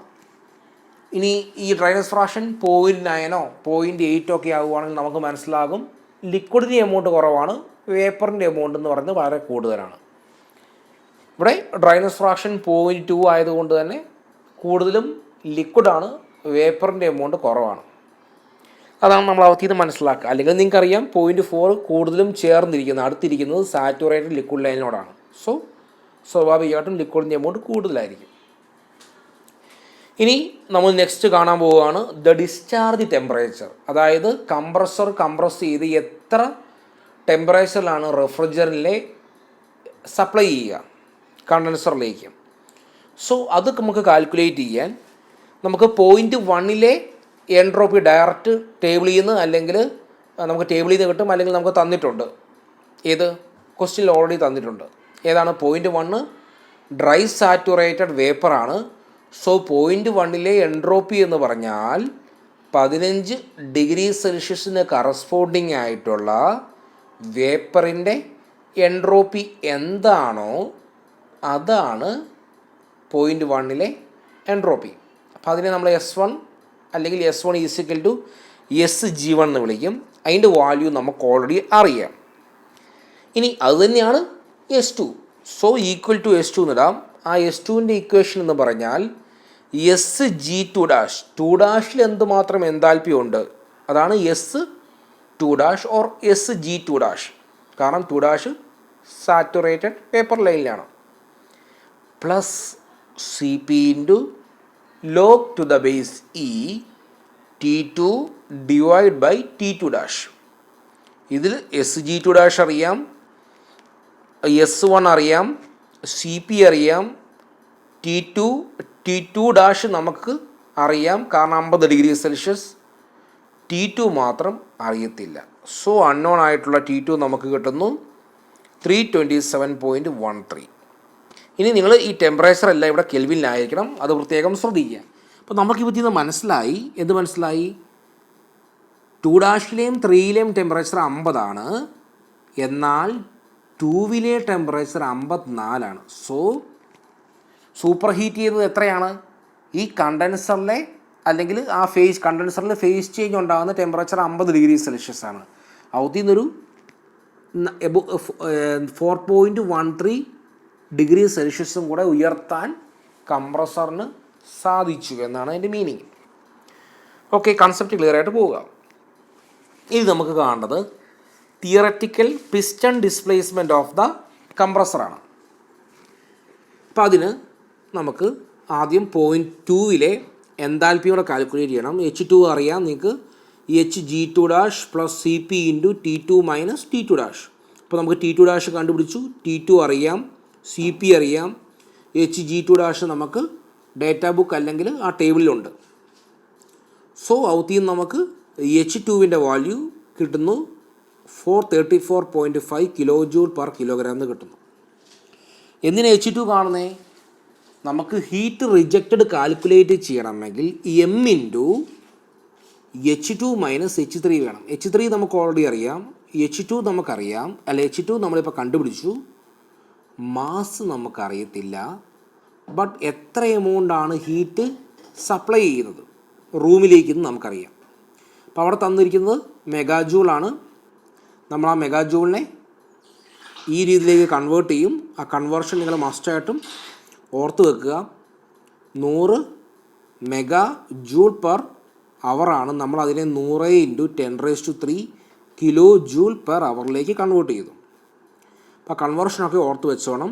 ഇനി ഈ ഡ്രൈനസ് ഫ്രാക്ഷൻ 0.9 0.8 ഒക്കെ ആകുവാണെങ്കിൽ നമുക്ക് മനസ്സിലാകും ലിക്വിഡിൻ്റെ എമൗണ്ട് കുറവാണ്, വേപ്പറിൻ്റെ എമൗണ്ട് എന്ന് പറയുന്നത് വളരെ കൂടുതലാണ്. ഇവിടെ ഡ്രൈനസ് ഫ്രാക്ഷൻ 0.2 ആയതുകൊണ്ട് തന്നെ കൂടുതലും ലിക്വിഡാണ്, വേപ്പറിൻ്റെ എമൗണ്ട് കുറവാണ്. അതാണ് നമ്മൾ അവത്തിൽ നിന്ന് മനസ്സിലാക്കുക. അല്ലെങ്കിൽ നിങ്ങൾക്കറിയാം 0.4 കൂടുതലും ചേർന്നിരിക്കുന്നത് അടുത്തിരിക്കുന്നത് സാറ്റുറേറ്റഡ് ലിക്വിഡ് ലൈനിനോടാണ്. സോ സ്വാഭാവികമായിട്ടും ലിക്വിഡിൻ്റെ എമൗണ്ട് കൂടുതലായിരിക്കും. ഇനി നമ്മൾ നെക്സ്റ്റ് കാണാൻ പോവുകയാണ് ദ ഡിസ്ചാർജ് ടെമ്പറേച്ചർ. അതായത് കംപ്രസർ കംപ്രസ് ചെയ്ത് എത്ര ടെമ്പറേച്ചറിലാണ് റെഫ്രിജറൻറ്റിലെ സപ്ലൈ ചെയ്യുക കണ്ടൻസറിലേക്ക്. സോ അത് നമുക്ക് കാൽക്കുലേറ്റ് ചെയ്യാൻ നമുക്ക് 0.1 എൻട്രോപ്പി ഡയറക്റ്റ് ടേബിളിൽ നിന്ന്, അല്ലെങ്കിൽ നമുക്ക് ടേബിളിൽ നിന്ന് കിട്ടും, അല്ലെങ്കിൽ നമുക്ക് തന്നിട്ടുണ്ട്. ഏത് ക്വസ്റ്റ്യനിൽ ഓൾറെഡി തന്നിട്ടുണ്ട്. ഏതാണ് 0.1 ഡ്രൈ സാറ്റുറേറ്റഡ് വേപ്പറാണ്. സോ 0.1 എൻട്രോപ്പി എന്ന് പറഞ്ഞാൽ 15 ഡിഗ്രി സെൽഷ്യസിന് കറസ്പോണ്ടിങ് ആയിട്ടുള്ള വേപ്പറിൻ്റെ എൻട്രോപ്പി എന്താണോ അതാണ് 0.1 എൻട്രോപ്പി. അപ്പോൾ അതിനെ നമ്മൾ S1 അല്ലെങ്കിൽ S1 = SG1 എന്ന് വിളിക്കും. അതിൻ്റെ വാല്യൂ നമുക്ക് ഓൾറെഡി അറിയാം. ഇനി അതുതന്നെയാണ് S2. So equal to S2 എന്നിടാം. ആ S2ൻ്റെ ഇക്വേഷൻ എന്ന് പറഞ്ഞാൽ SG2 ടു ഡാഷിൽ എന്തുമാത്രം എൻതാൽപ്പി ഉണ്ട് അതാണ് S2 ഓർ SG2. കാരണം 2 സാറ്റുറേറ്റഡ് പേപ്പർ ലൈനിലാണ്. Plus CP into log to the base E T2 divided by T2. ഇതിൽ SG2 അറിയാം, S1 അറിയാം, CP അറിയാം, T2 നമുക്ക് അറിയാം കാരണം 50 ഡിഗ്രി സെൽഷ്യസ്. T2 മാത്രം അറിയത്തില്ല. സോ അൺനോൺ ആയിട്ടുള്ള T2 നമുക്ക് കിട്ടുന്നു 327.13. ഇനി നിങ്ങൾ ഈ ടെമ്പറേച്ചർ എല്ലാം ഇവിടെ കെൽവിനിലായിരിക്കണം, അത് പ്രത്യേകം ശ്രദ്ധിക്കുക. അപ്പോൾ നമുക്ക് ഇതിൽ നിന്ന് മനസ്സിലായി, എന്ത് മനസ്സിലായി? 2 3 ടെമ്പറേച്ചർ 50 എന്നാൽ 2 ടെമ്പറേച്ചർ 54. സോ സൂപ്പർ ഹീറ്റ് ചെയ്യുന്നത് എത്രയാണ്? ഈ കണ്ടൻസറിലെ അല്ലെങ്കിൽ ആ കണ്ടൻസറിൽ ഫേസ് ചേഞ്ച് ഉണ്ടാകുന്ന ടെമ്പറേച്ചർ 50 ഡിഗ്രി സെൽഷ്യസ് ആണ്. അതിൽ നിന്നൊരു 4.13 ഡിഗ്രി സെൽഷ്യസും കൂടെ ഉയർത്താൻ കംപ്രസറിന് സാധിച്ചു എന്നാണ് അതിൻ്റെ മീനിങ്. ഓക്കെ, കൺസെപ്റ്റ് ക്ലിയർ ആയിട്ട് പോവുക. ഇത് നമുക്ക് കാണേണ്ടത് theoretical piston displacement of the കംപ്രസറാണ്. അപ്പോൾ അതിന് നമുക്ക് ആദ്യം 0.2 എൻതാൽപ്പിയോടെ കാൽക്കുലേറ്റ് ചെയ്യണം. H2 അറിയാം നിങ്ങൾക്ക്, HG2 plus CP into T2 minus T2. അപ്പോൾ നമുക്ക് T2 കണ്ടുപിടിച്ചു, T2 അറിയാം, CP അറിയാം, HG2 നമുക്ക് ഡേറ്റ ബുക്ക് അല്ലെങ്കിൽ ആ ടേബിളിലുണ്ട്. സോ ഔത്തിൽ നിന്ന് നമുക്ക് H2ൻ്റെ വാല്യൂ കിട്ടുന്നു 434.5 kJ/kg എന്ന് കിട്ടുന്നു. എന്തിനാ H2 കാണുന്നേ? നമുക്ക് ഹീറ്റ് റിജക്റ്റഡ് കാൽക്കുലേറ്റ് ചെയ്യണമെങ്കിൽ M into H2 minus H3 വേണം. H3 നമുക്ക് ഓൾറെഡി അറിയാം, H2 നമുക്കറിയാം, H2 നമ്മളിപ്പോൾ കണ്ടുപിടിച്ചു. മാസ് നമുക്കറിയത്തില്ല, ബട്ട് എത്ര എമൗണ്ടാണ് ഹീറ്റ് സപ്ലൈ ചെയ്യുന്നത് റൂമിലേക്ക് നമുക്കറിയാം. അപ്പോൾ അവിടെ തന്നിരിക്കുന്നത് മെഗാജൂളാണ്. നമ്മൾ ആ മെഗാജൂളിനെ ഈ രീതിയിലേക്ക് കൺവേർട്ട് ചെയ്യും. ആ കൺവേർഷൻ നിങ്ങൾ മസ്റ്റായിട്ടും ഓർത്ത് വെക്കുക. 100 MJ/h നമ്മൾ അതിനെ 100 × 10⁻³ kJ/h കൺവേർട്ട് ചെയ്തു. അപ്പോൾ കൺവേർഷനൊക്കെ ഓർത്ത് വെച്ചോണം.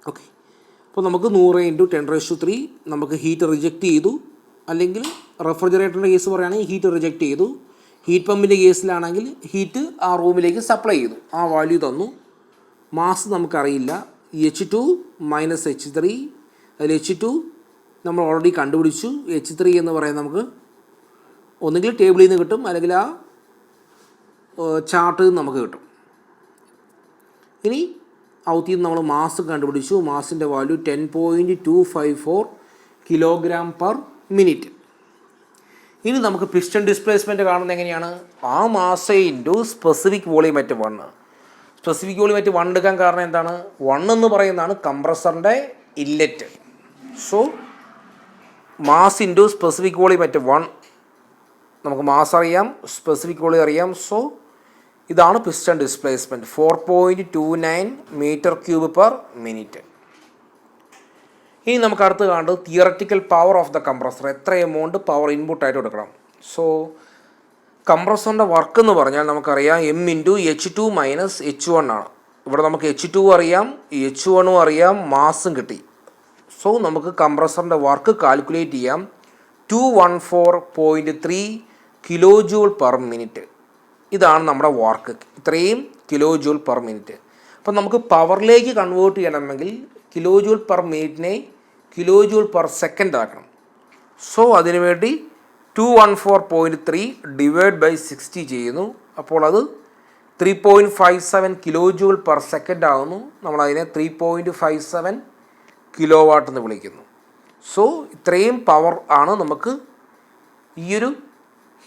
ഓക്കെ, അപ്പോൾ നമുക്ക് 100 × 10⁻³ നമുക്ക് ഹീറ്റ് റിജക്റ്റ് ചെയ്തു. അല്ലെങ്കിൽ റെഫ്രിജറേറ്ററിൻ്റെ കേസ് പറയുകയാണെങ്കിൽ ഹീറ്റ് റിജക്റ്റ് ചെയ്തു. ഹീറ്റ് പമ്പിൻ്റെ കേസിലാണെങ്കിൽ ഹീറ്റ് ആ റൂമിലേക്ക് സപ്ലൈ ചെയ്തു. ആ വാല്യൂ തന്നു. മാസ് നമുക്കറിയില്ല. H2 മൈനസ് H3, അതിൽ H2 നമ്മൾ ഓൾറെഡി കണ്ടുപിടിച്ചു. H3 എന്ന് പറയുന്നത് നമുക്ക് ഒന്നുകിൽ ടേബിളിൽ നിന്ന് കിട്ടും, അല്ലെങ്കിൽ ആ ചാർട്ടിൽ നിന്ന് നമുക്ക് കിട്ടും. ഇനി ഔത്തിൽ നിന്ന് നമ്മൾ മാസ് കണ്ടുപിടിച്ചു. മാസിൻ്റെ വാല്യൂ 10.254 kg/min. ഇനി നമുക്ക് പിസ്റ്റൺ ഡിസ്പ്ലേസ്മെൻറ്റ് കാണുന്നത് എങ്ങനെയാണ്? ആ mass into specific volume at 1. Specific volume at 1 എടുക്കാൻ കാരണം എന്താണ്? 1 എന്ന് പറയുന്നതാണ് കംപ്രസറിൻ്റെ inlet. So mass into specific volume at 1, നമുക്ക് മാസ് അറിയാം, സ്പെസിഫിക് വോളിയം അറിയാം. സോ ഇതാണ് പിസ്റ്റൺ ഡിസ്പ്ലേസ്മെൻറ്റ്, 4.29 m3/min. ഇനി നമുക്ക് അടുത്ത് കാണേണ്ടത് theoretical power of the compressor. എത്ര എമൗണ്ട് പവർ ഇൻപുട്ടായിട്ട് കൊടുക്കണം? സോ കംപ്രസറിൻ്റെ വർക്ക് എന്ന് പറഞ്ഞാൽ നമുക്കറിയാം m×H2 - H1 ആണ്. ഇവിടെ നമുക്ക് H2 അറിയാം, H1 അറിയാം, മാസും കിട്ടി. സോ നമുക്ക് കംപ്രസറിൻ്റെ വർക്ക് കാൽക്കുലേറ്റ് ചെയ്യാം. 214.3 kJ/min. ഇതാണ് നമ്മുടെ വർക്ക്, ഇത്രയും kJ/min. അപ്പം നമുക്ക് പവറിലേക്ക് കൺവേർട്ട് ചെയ്യണമെങ്കിൽ kJ/min kJ/s ആക്കണം. സോ അതിനുവേണ്ടി 214.3 / 60 ചെയ്യുന്നു. അപ്പോൾ അത് 3.57 kJ/s ആകുന്നു. നമ്മളതിനെ 3.57 kW എന്ന് വിളിക്കുന്നു. സോ ഇത്രയും പവർ ആണ് നമുക്ക് ഈയൊരു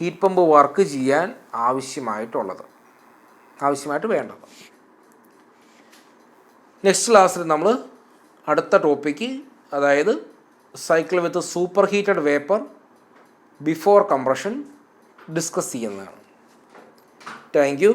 ഹീറ്റ് പമ്പ് വർക്ക് ചെയ്യാൻ ആവശ്യമായിട്ട് വേണ്ടത്. നെക്സ്റ്റ് ക്ലാസ്സിൽ നമ്മൾ അടുത്ത ടോപ്പിക്ക്, അതായത് cycle with super heated vapour before compression discuss ചെയ്യുന്നതാണ്. Thank U.